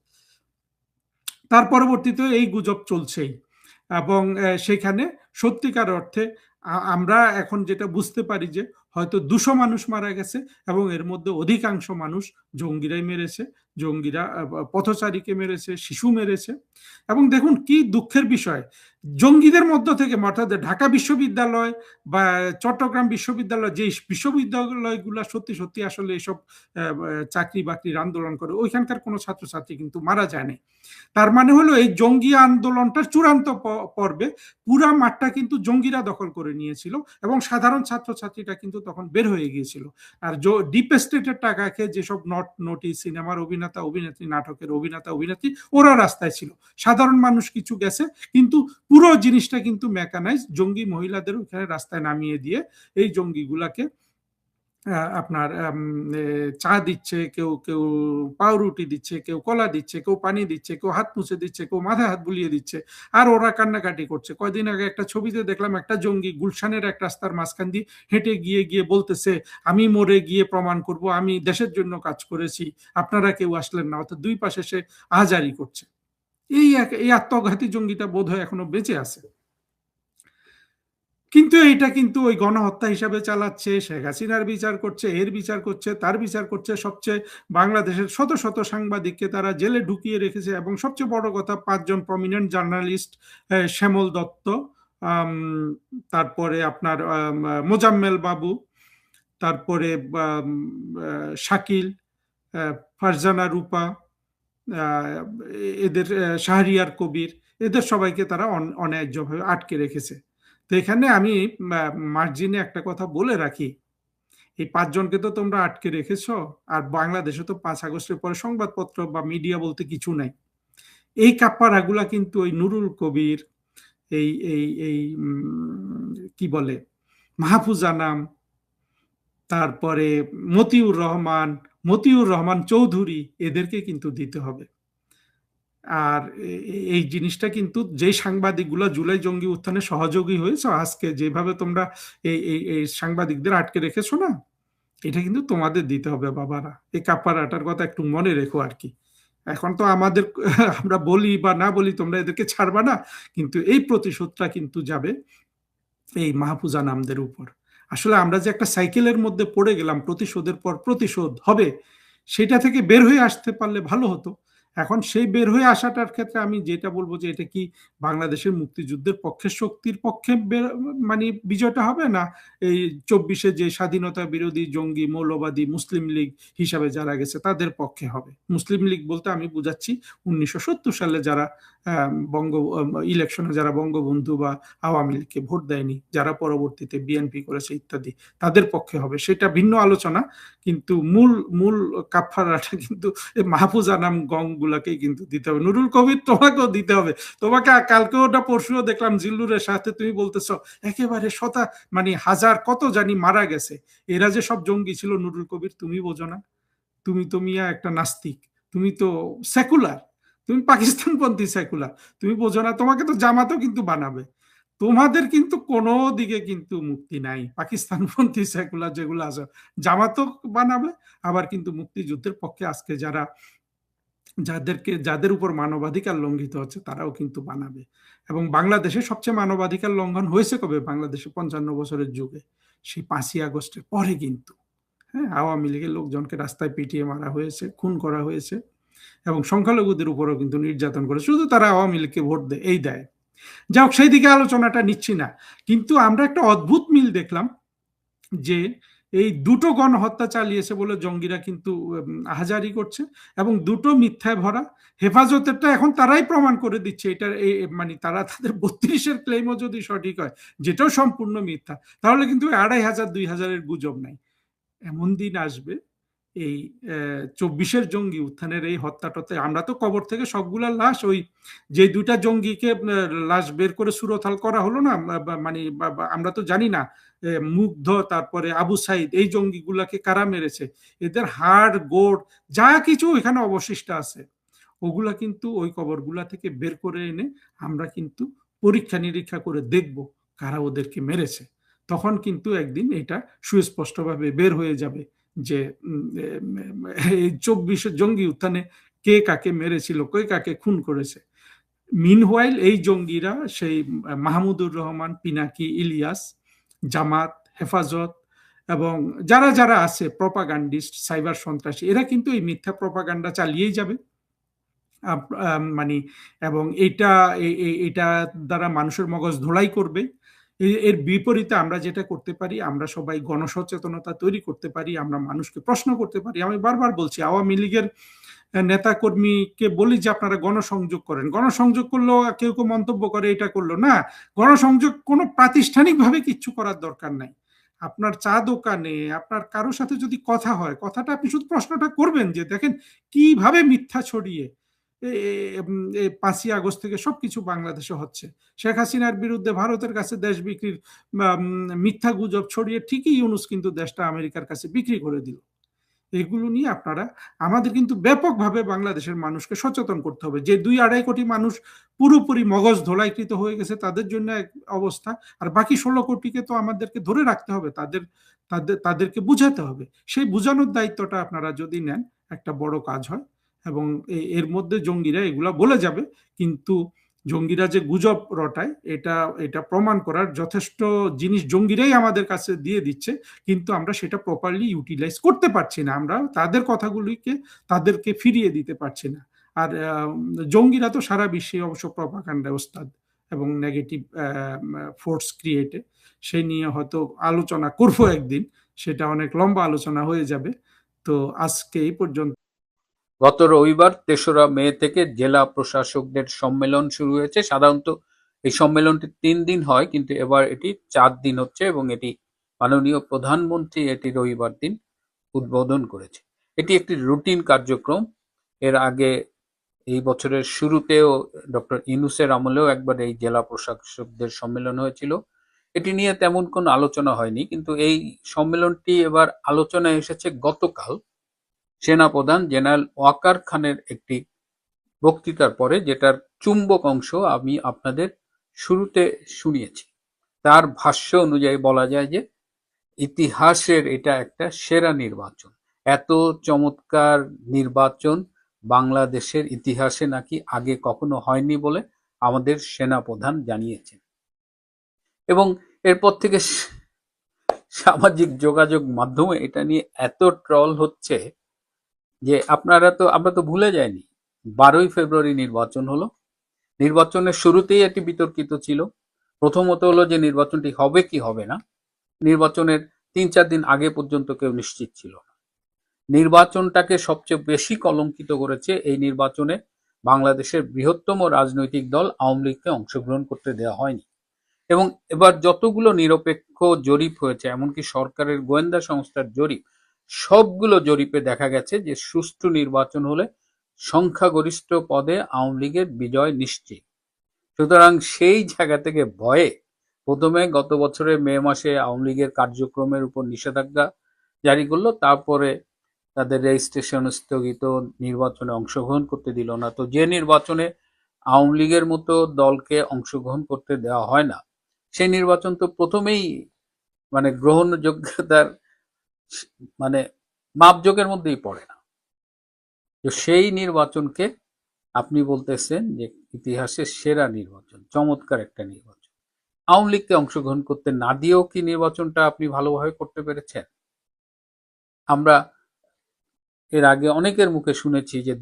তার পরবর্তীতে এই গুজব চলছেই, এবং সেখানে সত্যিকার অর্থে আমরা এখন যেটা বুঝতে পারি যে হয়তো 200 মানুষ মারা গেছে এবং এর মধ্যে অধিকাংশ মানুষ জঙ্গিরাই মেরেছে। জঙ্গিরা পথচারীকে মেরেছে, শিশু মেরেছে। এবং দেখুন কি দুঃখের বিষয়, জঙ্গিদের মধ্য থেকে, অর্থাৎ ঢাকা বিশ্ববিদ্যালয় বা চট্টগ্রাম বিশ্ববিদ্যালয়, যে বিশ্ববিদ্যালয়গুলো সত্যি সত্যি আসলে এসব চাকরি বাকরির আন্দোলন করে, ওইখানকার কোনো ছাত্রছাত্রী কিন্তু মারা যায়নি। তার মানে হলো এই জঙ্গি আন্দোলনটার চূড়ান্ত পর্বে পুরা মাঠটা কিন্তু জঙ্গিরা দখল করে নিয়েছিল এবং সাধারণ ছাত্রছাত্রীরা কিন্তু তখন বের হয়ে গিয়েছিল। আর ডিপ স্টেটের টাকা খেয়ে যেসব নোটিশ, সিনেমার অভিনেতা অভিনেত্রী, নাটকের অভিনেতা অভিনেত্রী, ওরা রাস্তায় ছিল। সাধারণ মানুষ কিছু গেছে, কিন্তু পুরো জিনিসটা কিন্তু মেকানাইজ, জঙ্গি মহিলাদের ওখানে রাস্তায় নামিয়ে দিয়ে এই জঙ্গিগুলাকে আপনার চা দিচ্ছে, কেউ কেউ পাউরুটি দিচ্ছে, কেউ কলা দিচ্ছে, কেউ পানি দিচ্ছে, কেউ হাত মুছে দিচ্ছে, কেউ মাথায় হাত বুলিয়ে দিচ্ছে, আর ওরা কান্নাকাটি করছে। কয়দিন আগে একটা ছবিতে দেখলাম একটা জঙ্গি গুলশানের এক রাস্তার মাঝখান দিয়ে হেঁটে গিয়ে গিয়ে বলতেছে, আমি মরে গিয়ে প্রমাণ করব আমি দেশের জন্য কাজ করেছি, আপনারা কেউ আসলেন না। অর্থাৎ দুই পাশে সে আহাজারি করছে। এই আত্মঘাতী জঙ্গিটা বোধ হয় এখনো বেঁচে আছে। কিন্তু এটা কিন্তু ওই গণহত্যা হিসাবে চালাচ্ছে, শেখ হাসিনার বিচার করছে, এর বিচার করছে, তার বিচার করছে। সবচেয়ে বাংলাদেশের শত শত সাংবাদিককে তারা জেলে ঢুকিয়ে রেখেছে, এবং সবচেয়ে বড় কথা 5 জন প্রমিনেন্ট জার্নালিস্ট, শ্যামল দত্ত, তারপরে আপনার মোজাম্মেল বাবু, তারপরে শাকিল, ফারজানা রূপা, এদের শাহরিয়ার কবির, এদের সবাইকে তারা অন্যায্যভাবে আটকে রেখেছে। তো এখানে আমি মার্জিনে একটা কথা বলে রাখি, এই 5 জনকে তো তোমরা আটকে রেখেছো, আর বাংলাদেশে তো 5 আগস্টের পরে সংবাদপত্র বা মিডিয়া বলতে কিছু নাই। এই কাপ্পারাগুলা কিন্তু ওই নুরুল কবির, এই এই এই কি বলে মাহফুজ আনাম, তারপরে মতিউর রহমান চৌধুরী, এদেরকে কিন্তু দিতে হবে। আর এই জিনিসটা কিন্তু যে সাংবাদিকগুলো জুলাই জঙ্গি উত্থানে সহযোগী হয়েছে, আজকে যেভাবে তোমরা এই সাংবাদিকদের আটকে রেখেছো না, এটা কিন্তু তোমাদের দিতে হবে বাবারা। এই কাপ্পারাটার কথা একটু মনে রেখো আর কি। এখন তো আমাদের আমরা বলি বা না বলি তোমরা এদেরকে ছাড়বা না, কিন্তু এই প্রতিশোধটা কিন্তু যাবে এই মাহফুজ আনামদের উপর। আসলে আমরা যে একটা সাইকেলের মধ্যে পড়ে গেলাম, প্রতিশোধের পর প্রতিশোধ হবে, সেটা থেকে বের হয়ে আসতে পারলে ভালো হতো। এখন সেই বের হয়ে আসাটার ক্ষেত্রে আমি যেটা বলবো যে এটা কি বাংলাদেশের মুক্তিযুদ্ধের পক্ষে, শক্তির পক্ষে মানে বিজয়টা হবে, না এই 24-এ যে স্বাধীনতা বিরোধী জঙ্গি মৌলবাদী মুসলিম লীগ হিসাবে যারা গেছে তাদের পক্ষে হবে? মুসলিম লীগ বলতে আমি বুঝাচ্ছি 1970 সালে যারা ইলেকশনে যারা বঙ্গবন্ধু বা আওয়ামী লীগকে ভোট দেয়নি, যারা পরবর্তীতে বিএনপি করেছে ইত্যাদি, তাদের পক্ষে হবে, সেটা ভিন্ন আলোচনা। কিন্তু মূল কাফারাটা কিন্তু মাহফুজ আনাম গং গুলাকেই কিন্তু দিতে হবে। নুরুল কবির তোমাকেও দিতে হবে। তোমাকে কালকে ওটা পরশুও দেখলাম জিল্লুরের সাথে তুমি বলতেছো একেবারে মানে হাজার কত জানি মারা গেছে, এরা যে সব জঙ্গি ছিল নুরুল কবির তুমি বোঝো না? তুমি তো মিয়া একটা নাস্তিক, তুমি তো সেকুলার, তুমি পাকিস্তানপন্থী সেকুলার, তুমি বোঝো না? তোমাকে তো জামাতও কিন্তু বানাবে। তোমাদের কিন্তু কোনো দিকে কিন্তু মুক্তি নাই। পাকিস্তানপন্থী সেকুলার যেগুলো আছে জামাতও বানাবে, আবার কিন্তু মুক্তিযুদ্ধের পক্ষে আজকে যাদের উপর মানবাধিকার লঙ্ঘিত হচ্ছে তারাও কিন্তু বানাবে। এবং বাংলাদেশে সবচেয়ে মানবাধিকার লঙ্ঘন হয়েছে কবে? বাংলাদেশে 55 বছরের যুগে, সেই 5ই আগস্টের পরে কিন্তু। হ্যাঁ, আওয়ামী লীগের লোকজনকে রাস্তায় পিটিয়ে মারা হয়েছে, খুন করা হয়েছে, এবং সংখ্যালঘুদের উপরও কিন্তু নির্যাতন করে, শুধু তারা আওয়ামী লীগকে ভোট দেয়। যাই হোক, সেই দিকে আলোচনাটা নিচ্ছি না। কিন্তু আমরা একটা অদ্ভুত মিল দেখলাম যে এই দুটো গণহত্যা চালিয়েছে বলে জঙ্গিরা কিন্তু আহাজারি করছে, এবং দুটো মিথ্যায় ভরা। হেফাজতেরটা এখন তারাই প্রমাণ করে দিচ্ছে, এটা মানে তারা তাদের 32-এর ক্লেমও যদি সঠিক হয়, যেটাও সম্পূর্ণ মিথ্যা, তাহলে কিন্তু 2500 2000-এর গুজব নাই। এমন দিন আসবে এই 24-এর জঙ্গি উত্থানের এই হত্যাটাতে আমরা তো কবর থেকে সবগুলা লাশ ওই যে দুইটা জঙ্গিকে লাশ বের করে সুরতাল করা হলো না, মানে আমরা তো জানি না মুগ্ধ তারপরে আবু সাইদ এই জঙ্গিগুলাকে কারা মেরেছে, এদের হাড় গোড় যা কিছু এখানে অবশিষ্ট আছে ওগুলা কিন্তু ওই কবরগুলা থেকে বের করে এনে আমরা কিন্তু পরীক্ষা নিরীক্ষা করে দেখব কারা ওদেরকে মেরেছে। তখন কিন্তু একদিন এটা সুস্পষ্টভাবে বের হয়ে যাবে যে এই 24-এর জঙ্গি উত্থানে কে কাকে মেরেছিল, কে কাকে খুন করেছে। মিনহোয়াইল এই জঙ্গিরা সেই মাহমুদুর রহমান, পিনাকি, ইলিয়াস, জামাত, হেফাজত এবং যারা যারা আছে প্রপাগান্ডিস্ট, সাইবার সন্ত্রাসী, এরা কিন্তু এই মিথ্যা প্রপাগান্ডা চালিয়েই যাবে। মানে এবং এটা দ্বারা মানুষের মগজ ধোলাই করবে। এর বিপরীতে আমরা যেটা করতে পারি, আমরা সবাই গণসচেতনতা তৈরি করতে পারি, আমরা মানুষকে প্রশ্ন করতে পারি। আমি বারবার বলছি আওয়ামী লীগের নেতা কর্মীকে বলি যে আপনারা গণসংযোগ করেন, গণসংযোগ করলেও কেউ কেউ মন্তব্য করে এটা করলো না, গণসংযোগ কোনো প্রাতিষ্ঠানিকভাবে কিচ্ছু করার দরকার নাই। আপনার চা দোকানে আপনার কারোর সাথে যদি কথা হয়, কথাটা আপনি শুধু প্রশ্নটা করবেন যে দেখেন কিভাবে মিথ্যা ছড়িয়ে 5ই আগস্ট থেকে সবকিছু বাংলাদেশে হচ্ছে। শেখ হাসিনার বিরুদ্ধে ভারতের কাছে দেশ বিক্রির মিথ্যা গুজব ছড়িয়ে ঠিকই ইউনূস কিন্তু দেশটা আমেরিকার কাছে বিক্রি করে দিল। এগুলো নিয়ে আপনারা আমাদের কিন্তু ব্যাপকভাবে বাংলাদেশের মানুষকে সচেতন করতে হবে যে 2-2.5 কোটি মানুষ পুরোপুরি মগজ ধোলাইকৃত হয়ে গেছে, তাদের জন্য এক অবস্থা, আর বাকি 16 কোটিকে তো আমাদেরকে ধরে রাখতে হবে, তাদেরকে বুঝাতে হবে। সেই বুঝানোর দায়িত্বটা আপনারা যদি নেন একটা বড় কাজ হয়। এবং এর মধ্যে জঙ্গিরা এগুলা বলে যাবে, কিন্তু জঙ্গিরা যে গুজব রটায় এটা প্রমাণ করার যথেষ্ট জিনিস জঙ্গিরাই আমাদের কাছে দিয়ে দিচ্ছে, কিন্তু আমরা সেটা প্রপারলি ইউটিলাইজ করতে পারছি না, আমরা তাদের কথাগুলিকে তাদেরকে ফিরিয়ে দিতে পারছি না। আর জঙ্গিরা তো সারা বিশ্বে অবশ্য প্রপাগান্ডা ওস্তাদ এবং নেগেটিভ ফোর্স ক্রিয়েটে, সেই নিয়ে হয়তো আলোচনা করবো একদিন, সেটা অনেক লম্বা আলোচনা হয়ে যাবে। তো আজকে এই পর্যন্ত। গত রবিবার ৩রা মে থেকে জেলা প্রশাসকদের সম্মেলন শুরু হয়েছে। সাধারণত এই সম্মেলনটি ৩ দিন হয়, কিন্তু এবার এটি ৪ দিন হচ্ছে এবং এটি মাননীয় প্রধানমন্ত্রী এটি রবিবার দিন উদ্বোধন করেছে। এটি একটি রুটিন কার্যক্রম। এর আগে এই বছরের শুরুতেও ডক্টর ইউনূসের আমলেও একবার এই জেলা প্রশাসকদের সম্মেলন হয়েছিল। এটি নিয়ে তেমন কোনো আলোচনা হয়নি, কিন্তু এই সম্মেলনটি এবার আলোচনায় এসেছে গতকাল সেনাপ্রধান জেনারেল ওয়াকার খানের একটি বক্তৃতার পরে, যেটার চুম্বক অংশ আমি আপনাদের শুরুতে শুনিয়েছি। তার ভাষ্য অনুযায়ী বলা যায় যে ইতিহাসের এটা একটা সেরা নির্বাচন। এত চমৎকার নির্বাচন বাংলাদেশের ইতিহাসে নাকি আগে কখনো হয়নি বলে আমাদের সেনাপ্রধান জানিয়েছেন। এবং এরপর থেকে সামাজিক যোগাযোগ মাধ্যমে এটা নিয়ে এত ট্রল হচ্ছে যে আমরা তো ভুলে যাইনি 12ই ফেব্রুয়ারি নির্বাচন হলো। নির্বাচনের শুরুতেই এটি বিতর্কিত ছিল। প্রথমত হলো যে নির্বাচনটি হবে কি হবে না, নির্বাচনের 3-4 দিন আগে পর্যন্ত কেউ নিশ্চিত ছিল না। নির্বাচনটাকে সবচেয়ে বেশি কলঙ্কিত করেছে এই নির্বাচনে বাংলাদেশের বৃহত্তম রাজনৈতিক দল আওয়ামী লীগকে অংশগ্রহণ করতে দেওয়া হয়নি। এবং এবার যতগুলো নিরপেক্ষ জরিপ হয়েছে, এমনকি সরকারের গোয়েন্দা সংস্থার জরিপ, সবগুলো জরিপে দেখা গেছে যে সুষ্ঠু নির্বাচন হলে সংখ্যাগরিষ্ঠ পদে আওয়ামী লীগের বিজয় নিশ্চিত। সুতরাং সেই জায়গা থেকে ভয়ে প্রথমে গত বছরের মে মাসে আওয়ামী লীগের কার্যক্রমের উপর নিষেধাজ্ঞা জারি করলো, তারপরে তাদের রেজিস্ট্রেশন স্থগিত, নির্বাচনে অংশগ্রহণ করতে দিল না। তো যে নির্বাচনে আওয়ামী লীগের মতো দলকে অংশগ্রহণ করতে দেওয়া হয় না, সেই নির্বাচন তো প্রথমেই মানে গ্রহণযোগ্যতার মানে মাপজোকের মধ্যেই পড়ে না। তো সেই নির্বাচনকে আপনি বলতেছেন যে ইতিহাসের সেরা নির্বাচন, চমৎকার একটা নির্বাচন। আওয়ামী লীগকে অংশগ্রহণ করতে না দিয়েও কি নির্বাচনটা আপনি ভালোভাবে করতে পেরেছেন? আমরা এর আগে অনেকের মুখে শুনেছি যে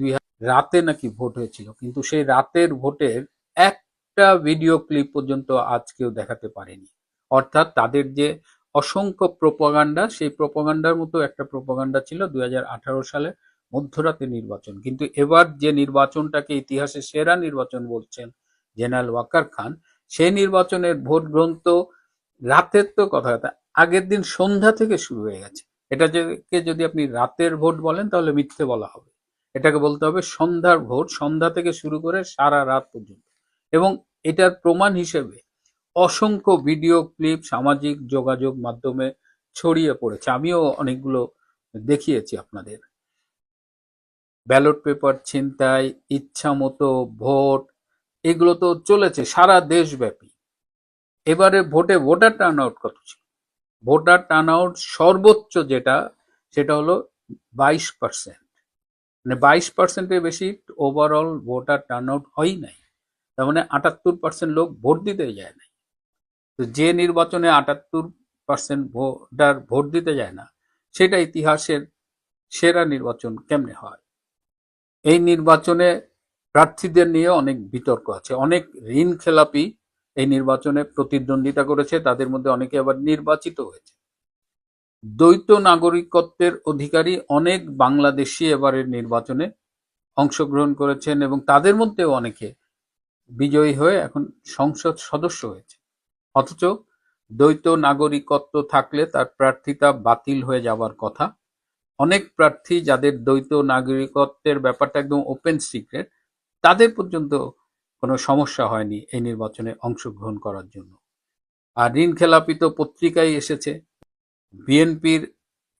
রাতে নাকি ভোট হয়েছিল, কিন্তু সেই রাতের ভোটের একটা ভিডিও ক্লিপ পর্যন্ত আজ কেউ দেখাতে পারেনি। অর্থাৎ তাদের যে অসংখ্য প্রোপাগান্ডা, সেই প্রোপাগান্ডার মতো একটা প্রোপাগান্ডা ছিল 2018 সালে মধ্যরাতে নির্বাচন। কিন্তু এবার যে নির্বাচনটাকে ইতিহাসে সেরা নির্বাচন বলছেন জেনারেল ওয়াকার খান, সেই নির্বাচনের ভোট গ্রহণ তো রাতের তো কথা, আগের দিন সন্ধ্যা থেকে শুরু হয়ে গেছে। এটাকে যদি আপনি রাতের ভোট বলেন তাহলে মিথ্যে বলা হবে। এটাকে বলতে হবে সন্ধ্যার ভোট, সন্ধ্যা থেকে শুরু করে সারা রাত পর্যন্ত। এবং এটার প্রমাণ হিসেবে অসংখ্য ভিডিও ক্লিপ সামাজিক যোগাযোগ মাধ্যমে ছড়িয়ে পড়েছে, আমিও অনেকগুলো দেখিয়েছি আপনাদের। ব্যালট পেপার ছিনতাই, ইচ্ছা মতো ভোট, এগুলো তো চলেছে সারা দেশব্যাপী। এবারে ভোটে ভোটার টার্ন আউট কত ছিল? ভোটার টার্ন আউট সর্বোচ্চ যেটা, সেটা হলো 22%। মানে 22%-এর বেশি ওভারঅল ভোটার টার্ন আউট হয়ই নাই। তার মানে 78% লোক ভোট দিতে যায় না। তো যে নির্বাচনে 78% ভোটার ভোট দিতে যায় না, সেটা ইতিহাসের সেরা নির্বাচন কেমনে হয়? এই নির্বাচনে প্রার্থীদের নিয়ে অনেক বিতর্ক আছে। অনেক ঋণ খেলাপি এই নির্বাচনে প্রতিদ্বন্দ্বিতা করেছে, তাদের মধ্যে অনেকে আবার নির্বাচিত হয়েছে। দ্বৈত নাগরিকত্বের অধিকারী অনেক বাংলাদেশি এবারের নির্বাচনে অংশগ্রহণ করেছেন এবং তাদের মধ্যেও অনেকে বিজয়ী হয়ে এখন সংসদ সদস্য হয়েছে। অথচ দ্বৈত নাগরিকত্ব থাকলে তার প্রার্থিতা বাতিল হয়ে যাওয়ার কথা। অনেক প্রার্থী যাদের দ্বৈত নাগরিকত্বের ব্যাপারটা একদম ওপেন সিক্রেট, তাদের পর্যন্ত কোনো সমস্যা হয়নি এই নির্বাচনে অংশগ্রহণ করার জন্য। আর ঋণ খেলাপি তো পত্রিকায় এসেছে। বিএনপির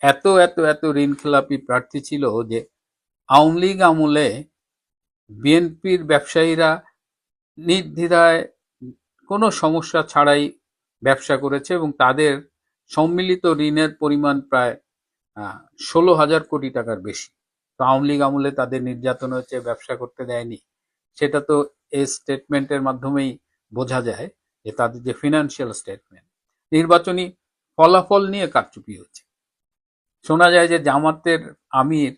এত এত এত ঋণ খেলাপি প্রার্থী ছিল যে আওয়ামী লীগ আমলে বিএনপির ব্যবসায়ীরা নির্দ্বিধায় কোনো সমস্যা ছাড়াই ব্যবসা করেছে এবং তাদের সম্মিলিত ঋণের পরিমাণ প্রায় 16,000 কোটি টাকার বেশি। তো আওয়ামী লীগ আমলে তাদের নির্যাতন হচ্ছে, ব্যবসা করতে দেয়নি, সেটা তো এই স্টেটমেন্টের মাধ্যমেই বোঝা যায় যে তাদের যে ফিনান্সিয়াল স্টেটমেন্ট। নির্বাচনী ফলাফল নিয়ে কারচুপি হচ্ছে। শোনা যায় যে জামাতের আমির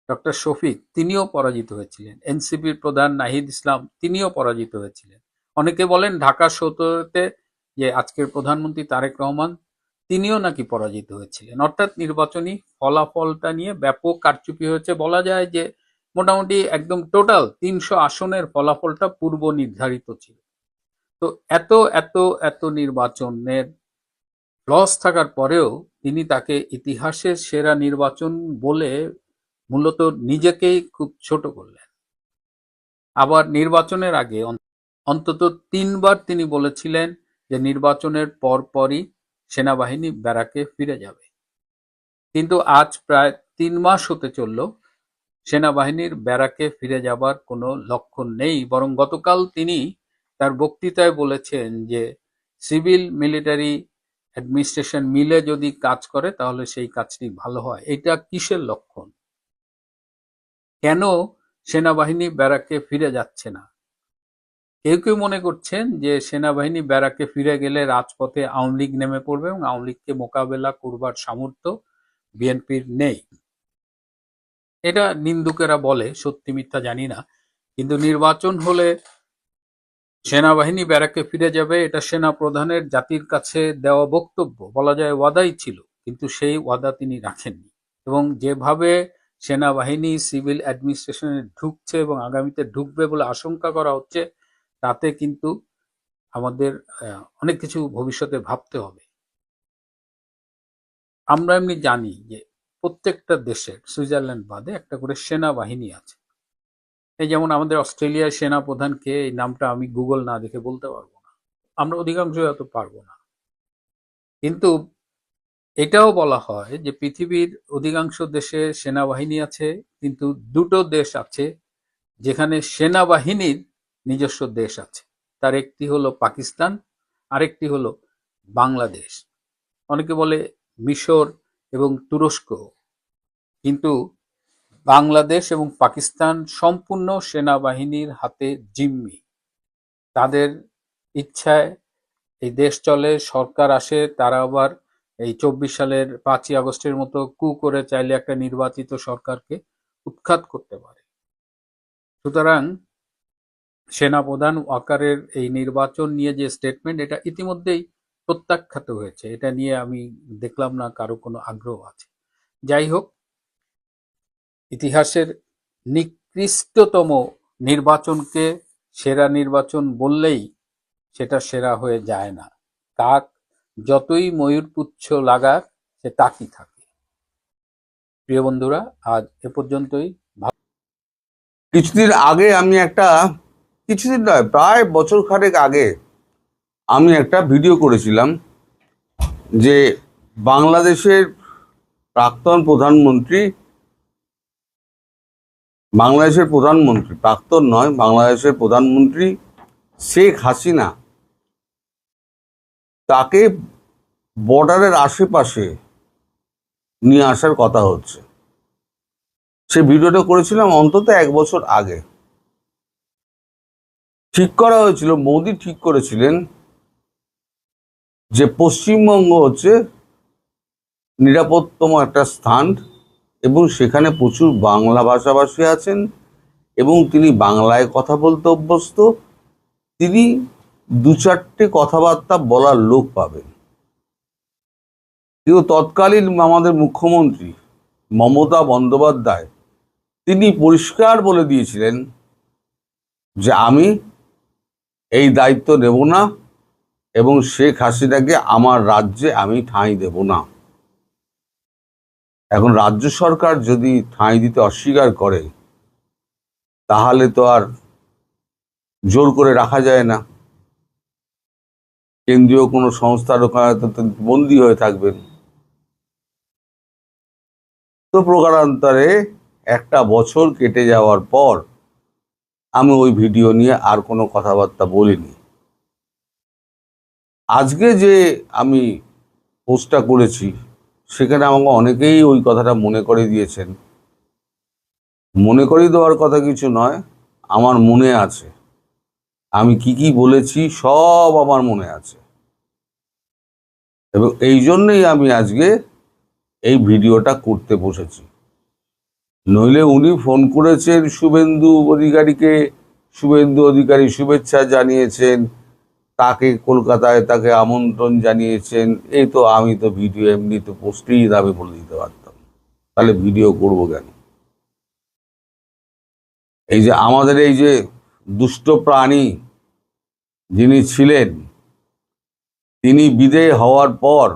ডক্টর শফিক তিনিও পরাজিত হয়েছিলেন, এনসিপির প্রধান নাহিদ ইসলাম তিনিও পরাজিত হয়েছিলেন। অনেকে বলেন ঢাকা 17-তে যে আজকের প্রধানমন্ত্রী তারেক রহমান তিনিও নাকি পরাজিত হয়েছিলেন। অর্থাৎ নির্বাচনী ফলাফলটা নিয়ে ব্যাপক কারচুপি হয়েছে। বলা যায় যে মোটামুটি একদম টোটাল 300 আসনের ফলাফলটা পূর্ব নির্ধারিত ছিল। তো এত এত এত নির্বাচনের লস থাকার পরেও তিনি তাকে ইতিহাসের সেরা নির্বাচন বলে মূলত নিজেকেই খুব ছোট করলেন। আবার নির্বাচনের আগে অন্তত 3বার তিনি বলেছিলেন যে নির্বাচনের পরপরই সেনাবাহিনী ব্যারাকে ফিরে যাবে। কিন্তু আজ প্রায় 3 মাস হতে চলল, সেনাবাহিনীর ব্যারাকে ফিরে যাবার কোনো লক্ষণ নেই। বরং গতকাল তিনি তার বক্তৃতায় বলেছেন যে সিভিল মিলিটারি অ্যাডমিনিস্ট্রেশন মিলে যদি কাজ করে তাহলে সেই কাজটি ভালো হয়। এটা কিসের লক্ষণ? কেন সেনাবাহিনী ব্যারাকে ফিরে যাচ্ছে না? কেউ কেউ মনে করছেন যে সেনাবাহিনী ব্যারাকে ফিরে গেলে রাজপথে আওয়ামী লীগ নেমে পড়বে এবং আওয়ামী লীগকে মোকাবেলা করবার সামর্থ্য বিএনপির নেই। এটা নিন্দুকেরা বলে, সত্যি মিথ্যা জানি না। কিন্তু নির্বাচন হলে সেনাবাহিনী ব্যারাকে ফিরে যাবে, এটা সেনা প্রধানের জাতির কাছে দেওয়া বক্তব্য, বলা যায় ওয়াদাই ছিল, কিন্তু সেই ওয়াদা তিনি রাখেননি। এবং যেভাবে সেনাবাহিনী সিভিল অ্যাডমিনিস্ট্রেশনে ঢুকছে এবং আগামীতে ঢুকবে বলে আশঙ্কা করা হচ্ছে, তাতে কিন্তু আমাদের অনেক কিছু ভবিষ্যতে ভাবতে হবে। আমরা এমনি জানি যে প্রত্যেকটা দেশের সুইজারল্যান্ড বাদে একটা করে সেনাবাহিনী আছে। এই যেমন আমাদের অস্ট্রেলিয়ার সেনা প্রধানকে, এই নামটা আমি গুগল না দেখে বলতে পারবো না, আমরা অধিকাংশ হয়তো পারবো না। কিন্তু এটাও বলা হয় যে পৃথিবীর অধিকাংশ দেশে সেনাবাহিনী আছে, কিন্তু দুটো দেশ আছে যেখানে সেনাবাহিনীর নিজস্ব দেশ আছে। তার একটি হলো পাকিস্তান, আরেকটি হলো বাংলাদেশ। অনেকে বলে মিশর এবং তুরস্ক, কিন্তু বাংলাদেশ এবং পাকিস্তান সম্পূর্ণ সেনাবাহিনীর হাতে জিম্মি। তাদের ইচ্ছায় এই দেশ চলে, সরকার আসে, তারা আবার এই 24 সালের 5ই আগস্টের মতো কু করে চাইলে একটা নির্বাচিত সরকারকে উৎখাত করতে পারে। সুতরাং সেনাপ্রধান ওয়াকারের এই নির্বাচন নিয়ে যে স্টেটমেন্ট, এটা ইতিমধ্যেই প্রত্যাখ্যাত হয়েছে। এটা নিয়ে আমি দেখলাম না কারো কোনো আগ্রহ আছে। যাই হোক, ইতিহাসের নিকৃষ্টতম নির্বাচনকে সেরা নির্বাচন বললেই সেটা সেরা হয়ে যায় না। কাক যতই ময়ূরপুচ্ছ লাগাক, সে তাকই থাকে। প্রিয় বন্ধুরা, আজ এ পর্যন্তই। কিছুদিন আগে কিছুদিন নয়, প্রায় বছর খানেক আগে আমি একটা ভিডিও করেছিলাম যে বাংলাদেশের প্রাক্তন প্রধানমন্ত্রী, বাংলাদেশের প্রধানমন্ত্রী শেখ হাসিনা, তাকে বর্ডারের আশেপাশে নিয়ে আসার কথা হচ্ছে। সে ভিডিওটা করেছিলাম অন্তত 1 বছর আগে। ঠিক করা হয়েছিল, মোদি ঠিক করেছিলেন যে পশ্চিমবঙ্গ হচ্ছে নিরাপত্তম একটা স্থান এবং সেখানে প্রচুর বাংলা ভাষাভাষী আছেন এবং তিনি বাংলায় কথা বলতে অভ্যস্ত। তিনি 2-4টে কথাবার্তা বলার লোক পাবেন। কিন্তু তৎকালীন আমাদের মুখ্যমন্ত্রী মমতা বন্দ্যোপাধ্যায় তিনি পরিষ্কার বলে দিয়েছিলেন যে আমি এই দায়িত্ব নেব না এবং শেখ হাসিনাকে আমার রাজ্যে আমি ঠাঁই দেব না। এখন রাজ্য সরকার যদি ঠাঁই দিতে অস্বীকার করে তাহলে তো আর জোর করে রাখা যায় না। কেন্দ্রীয় কোনো সংস্থার ওখানে বন্দী হয়ে থাকবেন। তো প্রকারান্তরে 1টা বছর কেটে যাওয়ার পর আমি ওই ভিডিও নিয়ে আর কোনো কথাবার্তা বলিনি। আজকে যে আমি পোস্টটা করেছি সেখানে আমাকে অনেকেই ওই কথাটা মনে করে দিয়েছেন। মনে করিয়ে দেওয়ার কথা কিছু নয়, আমার মনে আছে। আমি কি বলেছি সব আমার মনে আছে এবং এই জন্যই আমি আজকে এই ভিডিওটা করতে বসেছি। নইলে উনি ফোন করেছেন শুভেন্দু অধিকারী শুভেচ্ছা জানিয়েছেন, তাকে কলকাতায় তাকে আমন্ত্রণ জানিয়েছেন। এই তো আমি তো ভিডিও এমনি তো পোস্টেই আমি বলে দিতে পারতাম, তাহলে ভিডিও করব কেন? এই যে আমাদের এই যে দুষ্ট প্রাণী যিনি ছিলেন, তিনি বিদেয় হওয়ার পর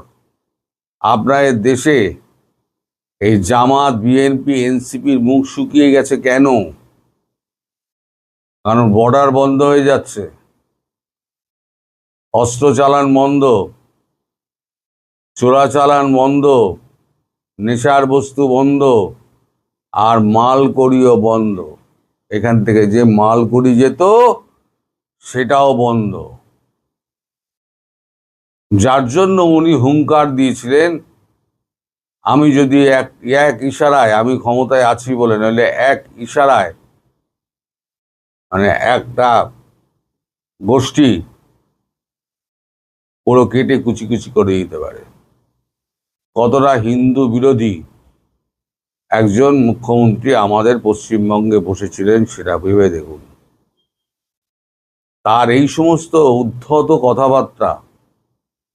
আপনার দেশে এই জামাত, বিএনপি, এনসিপির মুখ শুকিয়ে গেছে কেন? কারণ বর্ডার বন্ধ হয়ে যাচ্ছে, অস্ত্র চালান বন্ধ, চোরাচালান বন্ধ, নেশার বস্তু বন্ধ, আর মালকড়িও বন্ধ। এখান থেকে যে মালকড়ি যেত সেটাও বন্ধ। যার জন্য উনি হুঙ্কার দিয়েছিলেন, আমি যদি এক ইশারায়, আমি ক্ষমতায় আছি বলে, নইলে এক ইশারায় মানে একটা গোষ্ঠী পুরো কেটে কুচি কুচি করে দিতে পারে। কতটা হিন্দু বিরোধী একজন মুখ্যমন্ত্রী আমাদের পশ্চিমবঙ্গে বসেছিলেন সেটা ভেবে দেখুন। তার এই সমস্ত উদ্ধত কথাবার্তা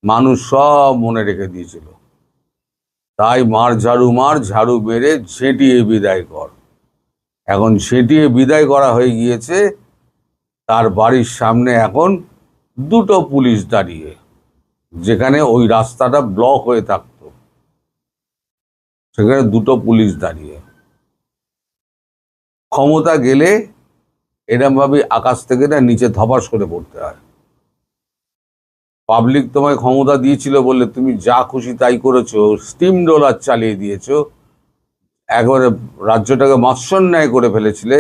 মানুষ সব মনে রেখে দিয়েছিল। তাই মার ঝাড়ু মেরে ঝেঁটিয়ে বিদায় কর। এখন ঝেঁটিয়ে বিদায় করা হয়ে গিয়েছে। তার বাড়ির সামনে এখন 2টো পুলিশ দাঁড়িয়ে, যেখানে ওই রাস্তাটা ব্লক হয়ে থাকতো সেখানে 2টো পুলিশ দাঁড়িয়ে। ক্ষমতা গেলে এরম ভাবে আকাশ থেকে না নিচে ধপাস করে পড়তে হয়। পাবলিক তোমায় ক্ষমতা দিয়েছিল বলে তুমি যা খুশি তাই করেছো, স্টিম রোলার চালিয়ে দিয়েছো, একবারে রাজ্যটাকে মাৎসন্যায় করে ফেলেছিলে,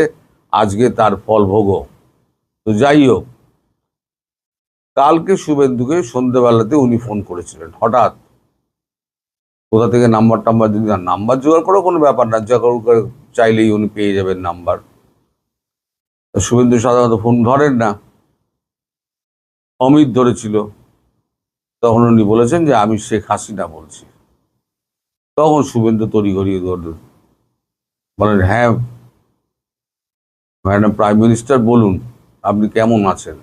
আজকে তার ফল ভোগো। তো যাই হোক, কালকে শুভেন্দুকে সন্ধ্যেবেলাতে উনি ফোন করেছিলেন হঠাৎ। কোথা থেকে নাম্বার যদি নাম্বার জোগাড় করো কোনো ব্যাপার না, যা করে চাইলেই উনি পেয়ে যাবেন নাম্বার। শুভেন্দু সাধারণত ফোন ধরেন না, অমিত ধরেছিল। তখন উনি বলেছেন যে আমি শেখ হাসিনা বলছি। তখন শুভেন্দু তড়িঘড়িয়ে ধরলেন, বলেন হ্যাঁ ম্যাডাম প্রাইম মিনিস্টার বলুন, আপনি কেমন আছেন?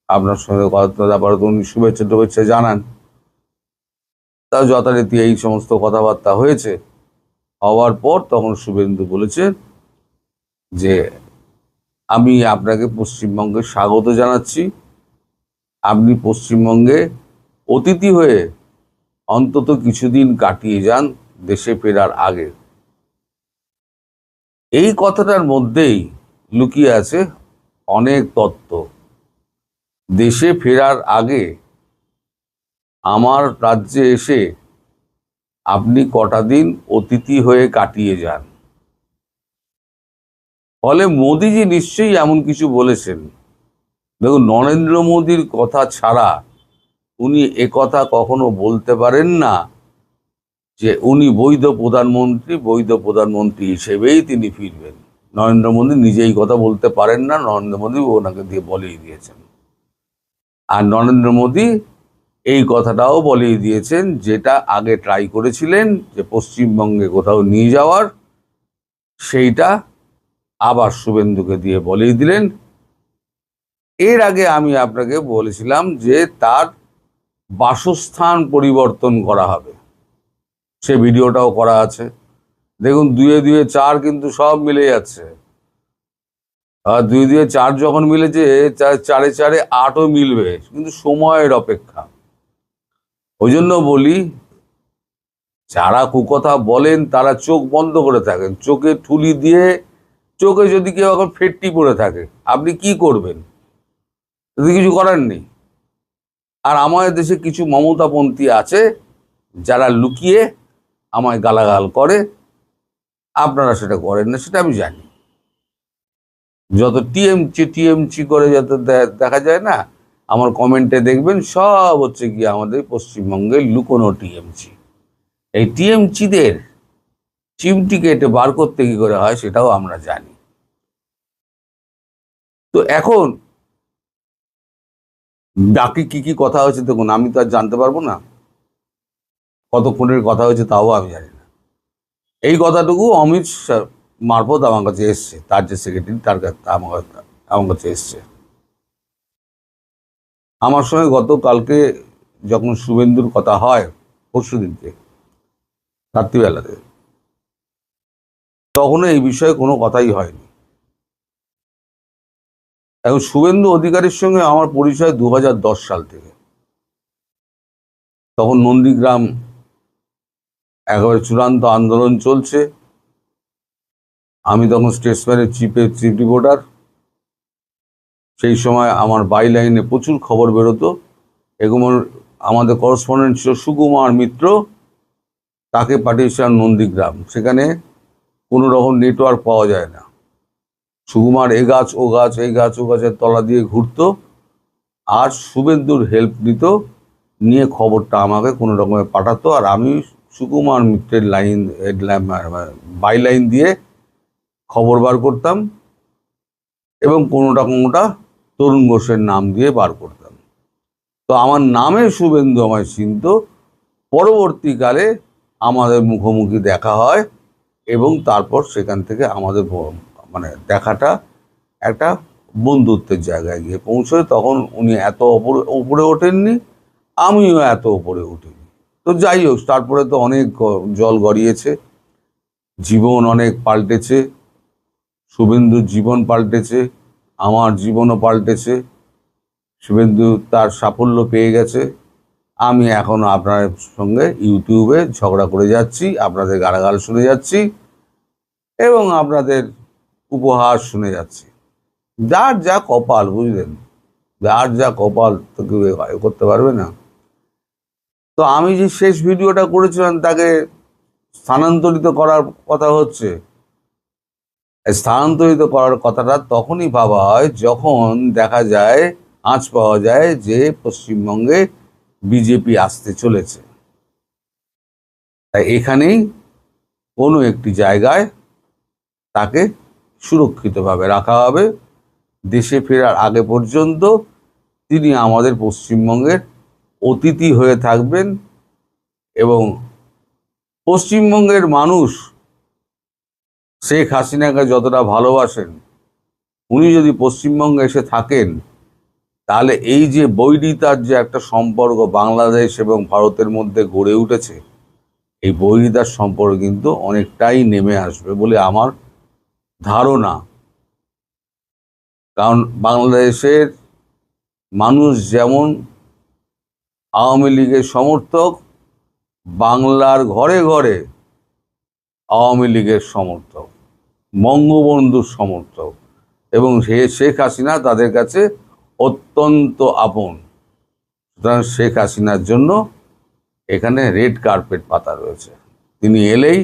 আপনার সঙ্গে কথা ব্যাপারে তো উনি শুভেচ্ছা জানান। তা যথারীতি এই সমস্ত কথাবার্তা হয়েছে। হওয়ার পর তখন শুভেন্দু বলেছেন যে আমি আপনাকে পশ্চিমবঙ্গে স্বাগত জানাচ্ছি। আপনি পশ্চিমবঙ্গে অতিথি হয়ে অন্তত কিছুদিন কাটিয়ে যান দেশে ফেরার আগে। এই কথাটার মধ্যেই লুকিয়ে আছে অনেক তত্ত্ব। দেশে ফেরার আগে আমার রাজ্যে এসে আপনি কটা দিন অতিথি হয়ে কাটিয়ে যান। ফলে মোদিজি নিশ্চয়ই এমন কিছু বলেছেন। দেখুন, নরেন্দ্র মোদীর কথা ছাড়া উনি একথা কখনো বলতে পারেন না যে উনি বৈধ প্রধানমন্ত্রী হিসেবেই তিনি ফিরবেন। নরেন্দ্র মোদী নিজেই কথা বলতে পারেন না, নরেন্দ্র মোদী ওনাকে দিয়ে বলেই দিয়েছেন। আর নরেন্দ্র মোদী এই কথাটাও বলেই দিয়েছেন, যেটা আগে ট্রাই করেছিলেন যে পশ্চিমবঙ্গে কোথাও নিয়ে যাওয়ার, সেইটা আবার শুভেন্দুকে দিয়ে বলেই দিলেন। এর আগে আমি আপনাকে বলেছিলাম যে তার বাসস্থান পরিবর্তন করা হবে, সে ভিডিওটাও করা আছে। দেখুন, 2-2 4 কিন্তু সব মিলে যাচ্ছে। আর 2-2 4 যখন মিলেছে, 4-4 8ও মিলবে, কিন্তু সময়ের অপেক্ষা। ওই জন্য বলি, যারা কুকথা বলেন তারা চোখ বন্ধ করে থাকেন, চোখে ঠুলি দিয়ে, চোখে যদি কেউ এখন ফেটটি পড়ে থাকে, আপনি কি করবেন? যদি কিছু করার নেই। আর আমাদের দেশে কিছু মমতাপন্থী আছে যারা লুকিয়ে আমায় গালাগাল করে, আপনারা সেটা করেন না, সেটা আমি জানি। যত টিএমচি করে যত দেখা যায় না, আমার কমেন্টে দেখবেন সব হচ্ছে কি আমাদের পশ্চিমবঙ্গের লুকোনো টিএমচি। এই টিএমচিদের চিমটি কেটে বার করতে কি করে হয় সেটাও আমরা জানি। তো এখন বাকি কি কি কথা হয়েছে দেখুন, আমি তো আর জানতে পারবো না কতক্ষণের কথা হয়েছে, তাও আমি জানি না। এই কথাটুকু অমিত শাহ মারফত আমার কাছে এসছে, তার যে সেক্রেটারি তার কাছে আমার কাছে এসছে। আমার সঙ্গে গতকালকে যখন শুভেন্দুর কথা হয়, পরশু দিনকে রাত্রিবেলাতে, তখনও এই বিষয়ে কোনো কথাই হয়নি। এখন শুভেন্দু অধিকারীর সঙ্গে আমার পরিচয় 2010 সাল থেকে। তখন নন্দীগ্রাম একেবারে চূড়ান্ত আন্দোলন চলছে। আমি তখন স্টেটসম্যানের চিফ রিপোর্টার। সেই সময় আমার বাই লাইনে প্রচুর খবর বেরোতো। এবং আমাদের করেসপন্ডেন্ট ছিল সুকুমার মিত্র, তাকে পাঠিয়েছিলাম নন্দীগ্রাম। সেখানে কোনো রকম নেটওয়ার্ক পাওয়া যায় না। সুকুমার এ গাছ ও গাছ, এই গাছ ও গাছের তলা দিয়ে ঘুরতো, আর শুভেন্দুর হেল্প নিত, নিয়ে খবরটা আমাকে কোনো রকমে পাঠাতো। আর আমি সুকুমার মিত্রের বাই লাইন দিয়ে খবর বার করতাম, এবং কোনোটা কোনোটা তরুণ ঘোষের নাম দিয়ে বার করতাম। তো আমার নামে শুভেন্দু আমায় চিনত। পরবর্তীকালে আমাদের মুখোমুখি দেখা হয়, এবং তারপর সেখান থেকে আমাদের মানে দেখাটা একটা বন্ধুত্বের জায়গায় গিয়ে পৌঁছয়। তখন উনি এত উপরে ওঠেননি, আমিও এত উপরে উঠিনি। তো যাই হোক, তারপরে তো অনেক জল গড়িয়েছে, জীবন অনেক পাল্টেছে, শুভেন্দুর জীবন পাল্টেছে, আমার জীবনও পাল্টেছে। শুভেন্দু তার সাফল্য পেয়ে গেছে, আমি এখনো আপনার সঙ্গে ইউটিউবে ঝগড়া করে যাচ্ছি, আপনাদের গালাগাল শুনে যাচ্ছি, এবং আপনাদের উপহাস শুনে যাচ্ছি। যার যা কপাল, বুঝলেন, যার যা কপাল তো কেউ করতে পারবে না। তো আমি যে শেষ ভিডিওটা করেছিলাম, তাকে স্থানান্তরিত করার কথা হচ্ছে। স্থানান্তরিত করার কথাটা তখনই ভাবা হয় যখন দেখা যায়, আঁচ পাওয়া যায় যে পশ্চিমবঙ্গে বিজেপি আসতে চলেছে। তাই এখানেই কোনো একটি জায়গায় তাকে সুরক্ষিতভাবে রাখা হবে। দেশে ফেরার আগে পর্যন্ত তিনি আমাদের পশ্চিমবঙ্গের অতিথি হয়ে থাকবেন, এবং পশ্চিমবঙ্গের মানুষ শেখ হাসিনাকে যতটা ভালোবাসেন, উনি যদি পশ্চিমবঙ্গে এসে থাকেন, তাহলে এই যে বৈরিতার যে একটা সম্পর্ক বাংলাদেশ এবং ভারতের মধ্যে গড়ে উঠেছে, এই বৈরিতার সম্পর্ক কিন্তু অনেকটাই নেমে আসবে বলে আমার ধারণা। কারণ বাংলাদেশের মানুষ যেমন আওয়ামী লীগের সমর্থক, বাংলার ঘরে ঘরে আওয়ামী লীগের সমর্থক। বঙ্গবন্ধুর সমর্থক, এবং শেখ হাসিনা তাদের কাছে অত্যন্ত আপন। সুতরাং শেখ হাসিনার জন্য এখানে রেড কার্পেট পাতা রয়েছে। তিনি এলেই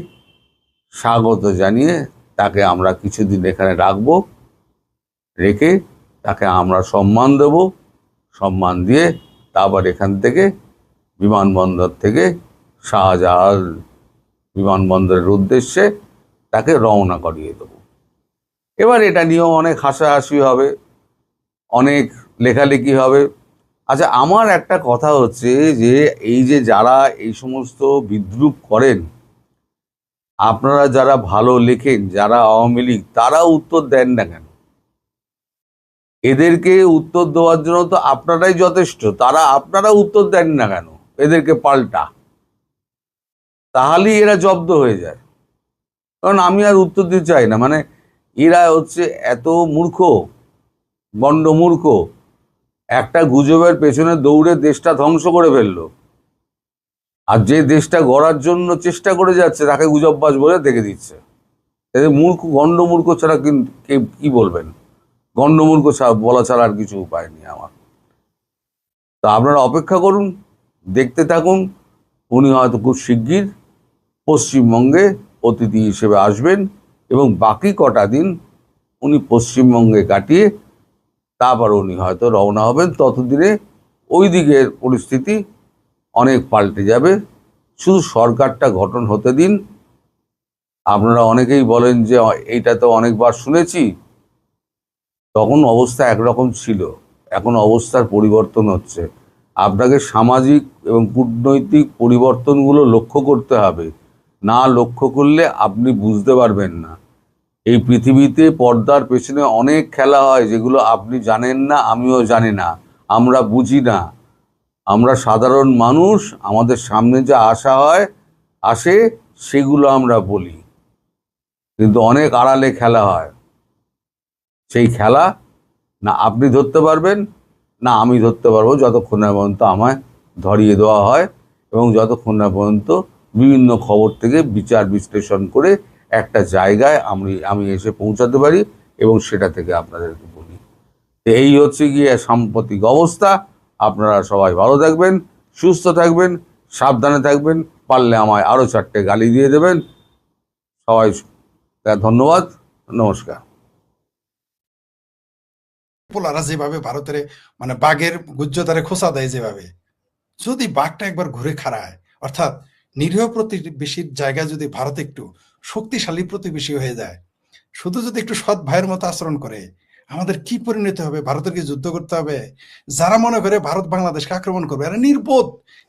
স্বাগত জানিয়ে তাকে আমরা কিছুদিন এখানে রাখবো, রেখে তাকে আমরা সম্মান দেব, সম্মান দিয়ে তারপর এখান থেকে বিমানবন্দর থেকে শাহজালাল বিমানবন্দরের উদ্দেশ্যে তাকে রওনা করিয়ে দেব। এবার এটা নিয়েও অনেক হাসাহাসি হবে, অনেক লেখালেখি হবে। আচ্ছা, আমার একটা কথা হচ্ছে যে এই যে যারা এই সমস্ত বিদ্রূপ করেন, আপনারা যারা ভালো লেখেন, যারা আওয়ামী লীগ, তারা উত্তর দেন না কেন? এদেরকে উত্তর দেওয়ার জন্য তো আপনারাই যথেষ্ট, আপনারা উত্তর দেন না কেন এদেরকে পাল্টা? তাহলেই এরা জব্দ হয়ে যায়। কারণ আমি আর উত্তর দিতে চাই না, মানে এরা হচ্ছে এত মূর্খ, গণ্ডমূর্খ, একটা গুজবের পেছনে দৌড়ে দেশটা ধ্বংস করে ফেললো, আর যে দেশটা গড়ার জন্য চেষ্টা করে যাচ্ছে তাকে গুজববাজ বলে দেখে দিচ্ছে। এদের মূর্খ, গণ্ডমূর্খ ছাড়া কিন্তু কি বলবেন? গণ্ডমূর্খ বলা ছাড়া আর কিছু উপায় নেই আমার। তা আপনারা অপেক্ষা করুন, দেখতে থাকুন। উনি হয়তো খুব শিগগির পশ্চিমবঙ্গে অতিথি হিসেবে আসবেন, এবং বাকি কটা দিন উনি পশ্চিমবঙ্গে কাটিয়ে তারপর উনি হয়তো রওনা হবেন। ততদিনে ওই দিকের পরিস্থিতি অনেক পাল্টে যাবে। শুধু সরকারটা গঠন হতে দিন। আপনারা অনেকেই বলেন যে এইটা তো অনেকবার শুনেছি, তখন অবস্থা একরকম ছিল, এখন অবস্থার পরিবর্তন হচ্ছে। আপনাকে সামাজিক এবং কূটনৈতিক পরিবর্তনগুলো লক্ষ্য করতে হবে, না লক্ষ্য করলে আপনি বুঝতে পারবেন না। এই পৃথিবীতে পর্দার পেছনে অনেক খেলা হয়, যেগুলো আপনি জানেন না, আমিও জানি না, আমরা বুঝি না। আমরা সাধারণ মানুষ, আমাদের সামনে যা আসে সেগুলো আমরা বলি, কিন্তু অনেক আড়ালে খেলা হয়। সেই খেলা না আপনি ধরতে পারবেন, না আমি ধরতে পারবো, যতক্ষণ না পর্যন্ত আমায় ধরিয়ে দেওয়া হয়, এবং যতক্ষণ না পর্যন্ত বিভিন্ন খবর থেকে বিচার বিশ্লেষণ করে একটা জায়গায় আমি এসে পৌঁছাতে পারি এবং সেটা থেকে আপনাদেরকে বলি। এই হচ্ছে গিয়ে সাম্প্রতিক অবস্থা। আপনারা সবাই ভালো থাকবেন, সুস্থ থাকবেন, সাবধানে থাকবেন। পারলে আমায় আরও 4টে গালি দিয়ে দেবেন। সবাই ধন্যবাদ, নমস্কার। পোলারা যেভাবে ভারতের মানে বাঘের গুজ্জতারে খোঁচা দেয়, যেভাবে যদি বাঘটা একবার ঘুরে খাড়ায়, অর্থাৎ নিরীহ প্রতিবেশীর জায়গায় যদি ভারত একটু শক্তিশালী প্রতিবেশী হয়ে যায়, শুধু যদি একটু সৎ ভাইয়ের মতো আচরণ করে, আমাদের কি পরিণতি হবে? ভারতেরকে যুদ্ধ করতে হবে? যারা মনে করে ভারত বাংলাদেশকে আক্রমণ করবে, এরা নির্বোধ।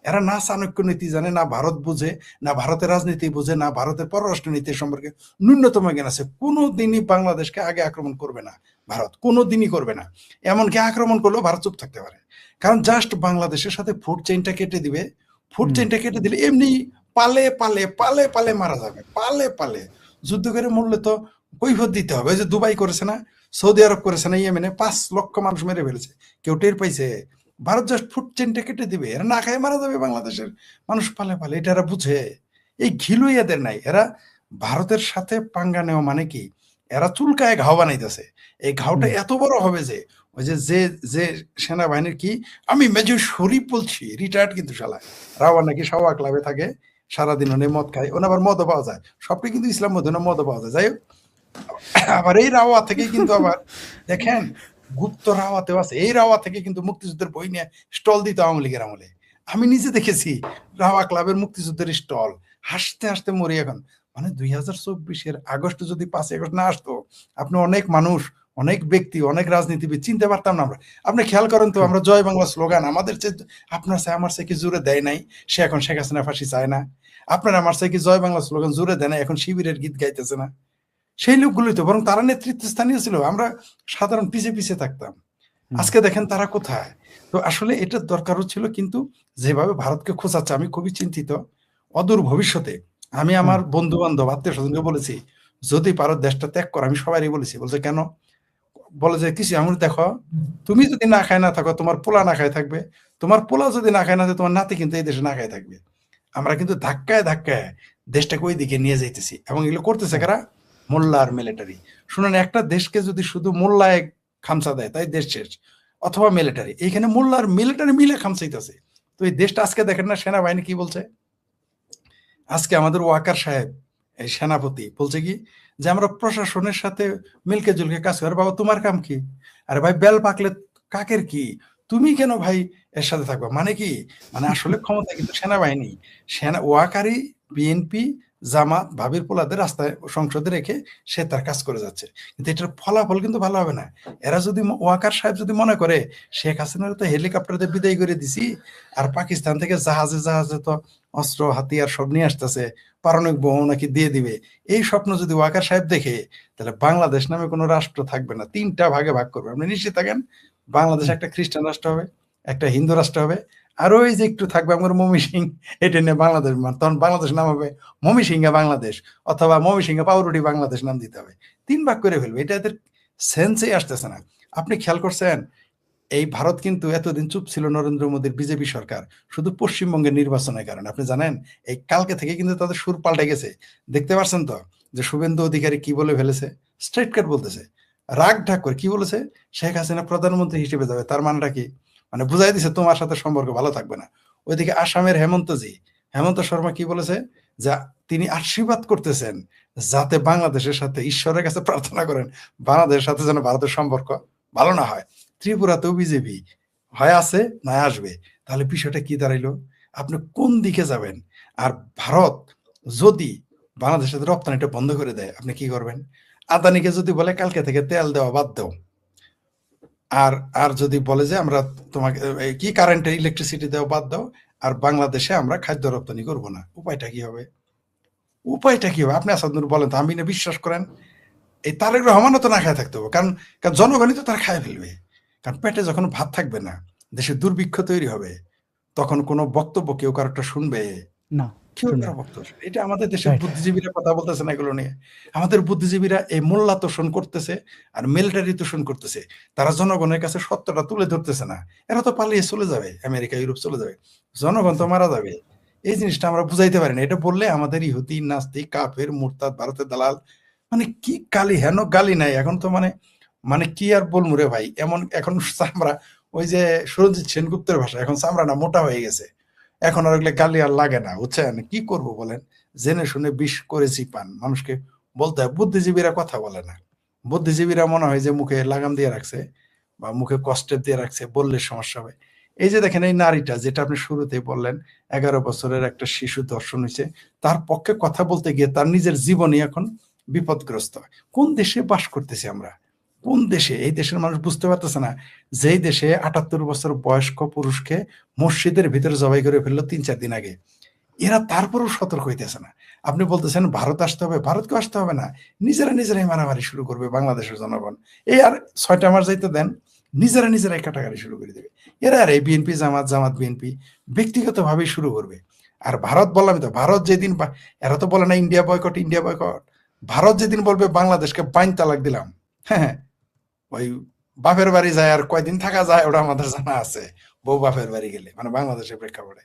এরা না চাণক্য নীতি জানে, না ভারত বুঝে, না ভারতের রাজনীতি বুঝে, না ভারতের পররাষ্ট্র নীতি সম্পর্কে ন্যূনতম জ্ঞান আছে। কোনোদিনই বাংলাদেশকে আগে আক্রমণ করবে না ভারত, কোনোদিনই করবে না। এমনকি আক্রমণ করলেও ভারত চুপ থাকতে পারে, কারণ জাস্ট বাংলাদেশের সাথে ফুড চেইনটা কেটে দিবে। ফুড চেইনটা কেটে দিলে এমনি পালে পালে পালে পালে মারা যাবে, পালে পালে। যুদ্ধ করে মরলে তো কৈফত দিতে হবে। ওই যে দুবাই করেছে না, সৌদি আরব করেছে না, ইয়েমেনে 5 লক্ষ মানুষ মেরে ফেলেছে, কেউ টের পাইছে? ভারত জাস্ট ফুড চেইনটা কেটে দিবে, এরা না খায় মারা যাবে বাংলাদেশের মানুষ পালে পালে। এটা এরা বুঝে? এই ঘিলুই এদের নাই। এরা ভারতের সাথে পাঙ্গা নেওয়া মানে কি, এরা চুলকায় ঘাও বানাইতেছে। এই ঘাওটা এত বড় হবে যে ওই যে যে যে সেনাবাহিনীর কি, আমি মেজর শরীফ বলছি, রিটায়ার্ড কিন্তু শালা, রাওয়া নাকি সাওয়া ক্লাবে থাকে, সারাদিন অনেক মদ খায়, ওনা আবার মদও পাওয়া যায়। সবটাই কিন্তু ইসলাম মধ্যে না, মদও পাওয়া যায়। যাই হোক, আবার এই রাওয়া থেকে কিন্তু আবার দেখেন গুপ্ত রাওয়াতেও আছে। এই রাওয়া থেকে কিন্তু মুক্তিযুদ্ধের বই নিয়ে স্টল দিত আওয়ামী লীগের আমলে। আমি নিজে দেখেছি রাওয়া ক্লাবের মুক্তিযুদ্ধের স্টল। হাসতে হাসতে মরি এখন। মানে 2024-এর আগস্ট যদি 5 আগস্ট না আসতো, আপনি অনেক মানুষ, অনেক ব্যক্তি, অনেক রাজনীতিবিদ চিনতে পারতাম না আমরা। আপনি খেয়াল করেন তো, আমরা জয় বাংলা স্লোগান আমাদের চেয়ে, আপনার চেয়ে আমার চেয়ে কি জোরে দেয় নাই? সে এখন শেখ হাসিনা ফাঁসি চায় না। আপনার আমার চেয়ে কি জয় বাংলা স্লোগান জোরে দেয় না? এখন শিবিরের গীত গাইতেছে না। সেই লোকগুলোই তো, বরং তারা নেতৃত্ব স্থানীয় ছিল, আমরা সাধারণ পিছে পিছে থাকতাম। আজকে দেখেন তারা কোথায়। তো আসলে এটার দরকারও ছিল, কিন্তু যেভাবে ভারতকে খোঁচাচ্ছে আমি খুবই চিন্তিত। অদূর ভবিষ্যতে আমি আমার বন্ধু বান্ধব আত্মীয় স্বজনকে বলেছি, যদি পারো দেশটা ত্যাগ করো। আমি সবারই বলেছি। বলছে কেন? বলে যে কিছু, আমি দেখো, তুমি যদি না খায় না থাকো, তোমার পোলা না খায় থাকবে, তোমার পোলা যদি না খায় না থাকে, তোমার নাতি কিন্তু এই দেশে না খায় থাকবে। আমরা কিন্তু ধাক্কায় ধাক্কায় দেশটাকে ওই দিকে নিয়ে যাইতেছি, এবং এগুলো করতেছে কারা? মোল্লা আর মিলিটারি। শুনেন, একটা দেশকে যদি শুধু মোল্লায় খামচা দেয় তাই দেশ শেষ, অথবা মিলিটারি, এইখানে মোল্লা আর মিলিটারি মিলে খামচাইতেছে। তো এই দেশটা আজকে দেখেন না সেনাবাহিনী কি বলছে। আজকে আমাদের ওয়াকার সাহেব, এই সেনাপতি, বলছে কি যে আমরা প্রশাসনের সাথে মিলকে জুলকে কাজ করি। বাবা তোমার কাম কি? আরে ভাই বেল পাকলে কাকের কি, তুমি কেন ভাই এর সাথে থাকবা? মানে কি, মানে আসলে ক্ষমতা কিন্তু সেনাবাহিনী, ওয়াকারি, বিএনপি, জামাত, ভাবির পোলাদের রাস্তায় সংসদে রেখে সে তার কাজ করে যাচ্ছে। কিন্তু এটার ফলাফল কিন্তু ভালো হবে না। এরা যদি, ওয়াকার সাহেব যদি মনে করে শেখ হাসিনার তো হেলিকপ্টারে বিদায় করে দিছি, আর পাকিস্তান থেকে জাহাজে জাহাজে তো অস্ত্র হাতিয়ার সব নিয়ে আসতেছে, পারমাণবিক বোমা নাকি দিয়ে দিবে, এই স্বপ্ন যদি ওয়াকার সাহেব দেখে, তাহলে বাংলাদেশ নামে কোনো রাষ্ট্র থাকবে না, 3টা ভাগে ভাগ করবে। আপনি নিশ্চিত থাকেন, বাংলাদেশ একটা খ্রিস্টান রাষ্ট্র হবে, একটা হিন্দু রাষ্ট্র হবে, আর ওই যে একটু থাকবে আমার ময়মনসিং, এটা নিয়ে বাংলাদেশ, তখন বাংলাদেশ নাম হবে ময়মনসিংহে বাংলাদেশ, অথবা ময়মনসিংহে পাউরুটি বাংলাদেশ নাম দিতে হবে। 3 ভাগ করে ফেলবে, এটা এদের সেন্সেই আসতেছে না। আপনি খেয়াল করছেন, এই ভারত কিন্তু এতদিন চুপ ছিল নরেন্দ্র মোদীর বিজেপি সরকার, শুধু পশ্চিমবঙ্গের নির্বাচনের কারণে। আপনি জানেন এই কালকে থেকে কিন্তু তাদের সুর পাল্টে গেছে। দেখতে পাচ্ছেন তো যে শুভেন্দু অধিকারী কি বলে ফেলেছে, স্ট্রেট কাট বলতেছে, রাগ ঢাক করে কি বলেছে, শেখ হাসিনা প্রধানমন্ত্রী হিসেবে যাবে। তার মানেটা কি, মানে বুঝাই দিছে তোমার সাথে সম্পর্ক ভালো থাকবে না। ওইদিকে আসামের হেমন্ত শর্মা কি বলেছে, যা তিনি আশীর্বাদ করতেছেন যাতে বাংলাদেশের সাথে, ঈশ্বরের কাছে প্রার্থনা করেন বাংলাদেশের সাথে যেন ভারতের সম্পর্ক ভালো না হয়। ত্রিপুরাতেও বিজেপি হয় আছে না আসবে। তাহলে বিষয়টা কি দাঁড়াইলো, আপনি কোন দিকে যাবেন? আর ভারত যদি বাংলাদেশের সাথে রপ্তানিটা বন্ধ করে দেয়, আপনি কি করবেন? আদানিকে যদি বলে কালকে থেকে তেল দেওয়া বাদ দাও, আর আর যদি বলে যে আমরা তোমাকে কি কারেন্টে ইলেকট্রিসিটি দেওয়া বাদ দাও, আর বাংলাদেশে আমরা খাদ্য রপ্তানি করব না, উপায়টা কি হবে? উপায়টা কি হবে আপনি আসাদ নূর বলেন তো, আমি না বিশ্বাস করেন এই তারেক রহমানও তো না খায় থাকতে হবে, কারণ কারণ জনগণই তো তারা খায় ফেলবে। কারণ পেটে যখন ভাত থাকবে না, দেশে দুর্ভিক্ষ তৈরি হবে, তখন কোনো বক্তব্য কেউ কারোটা শুনবে? না, কেউ শুনবে কারো না। বক্তব্য শুনবে? এটা আমাদের দেশের রাইট। বুদ্ধিজীবীরা কথা বলতেছে না এগুলো নিয়ে। আমাদের বুদ্ধিজীবীরা এই মোল্লা তোষণ করতেছে আর মিলিটারি তোষণ করতেছে। তারা জনগণের কাছে সত্যটা তুলে ধরতেছে না। এরা তো পালিয়ে চলে যাবে, আমেরিকা ইউরোপ চলে যাবে, জনগণ তো মারা যাবে। এই জিনিসটা আমরা বুঝাইতে পারি না। এটা বললে আমাদের ইহুদি, নাস্তিক, কাফের, মুরতাদ, ভারতের দালাল, মানে কি গালি, হেন গালি নাই এখন তো, মানে মানে কি আর বলবো রে ভাই, এমন এখন চামড়া, ওই যে সুরঞ্জিত সেনগুপ্তের ভাষা, এখন চামড়া না মোটা হয়ে গেছে, এখন আর ওগুলো গালি আর লাগে না, বুঝছেন? কি করব বলেন, জেনে শুনে বিষ করেছি পান, মানুষকে বলতে হয়। বুদ্ধিজীবীরা কথা বলে না, বুদ্ধিজীবীরা মনে হয় যে মুখে লাগাম দিয়ে রাখছে বা মুখে কষ্টেপ দিয়ে রাখছে, বললে সমস্যা হবে। এই যে দেখেন এই নারীটা, যেটা আপনি শুরুতেই বললেন, 11 বছরের একটা শিশু ধর্ষণ হয়েছে, তার পক্ষে কথা বলতে গিয়ে তার নিজের জীবনই এখন বিপদগ্রস্ত। কোন দেশে বাস করতেছি আমরা? কোন দেশে? এই দেশের মানুষ বুঝতে পারতেছে না, যেই দেশে 78 বছর বয়স্ক পুরুষকে মসজিদের ভিতরে জবাই করে ফেললো 3-4 দিন আগে, এরা তারপরেও সতর্ক হইতেছে না। আপনি বলতেছেন ভারত আসতে হবে, ভারতকে আসতে হবে না, নিজেরাই মারামারি শুরু করবে বাংলাদেশের জনগণ। এই আর 6টা মাস যাইতে দেন, নিজেরাই কাটাকাটি শুরু করে দেবে। এরা আর এই বিএনপি, জামাত বিএনপি ব্যক্তিগত ভাবে শুরু করবে। আর ভারত, বললাম তো, ভারত যেদিন এরা তো বলে না ইন্ডিয়া বয়কট, ভারত যেদিন বলবে বাংলাদেশকে 5 তালাক দিলাম, হ্যাঁ, ওই বাপের বাড়ি যায় আর কয়দিন থাকা যায় ওটা আমাদের জানা আছে, বউ বাপের বাড়ি গেলে, মানে বাংলাদেশের প্রেক্ষাপটে।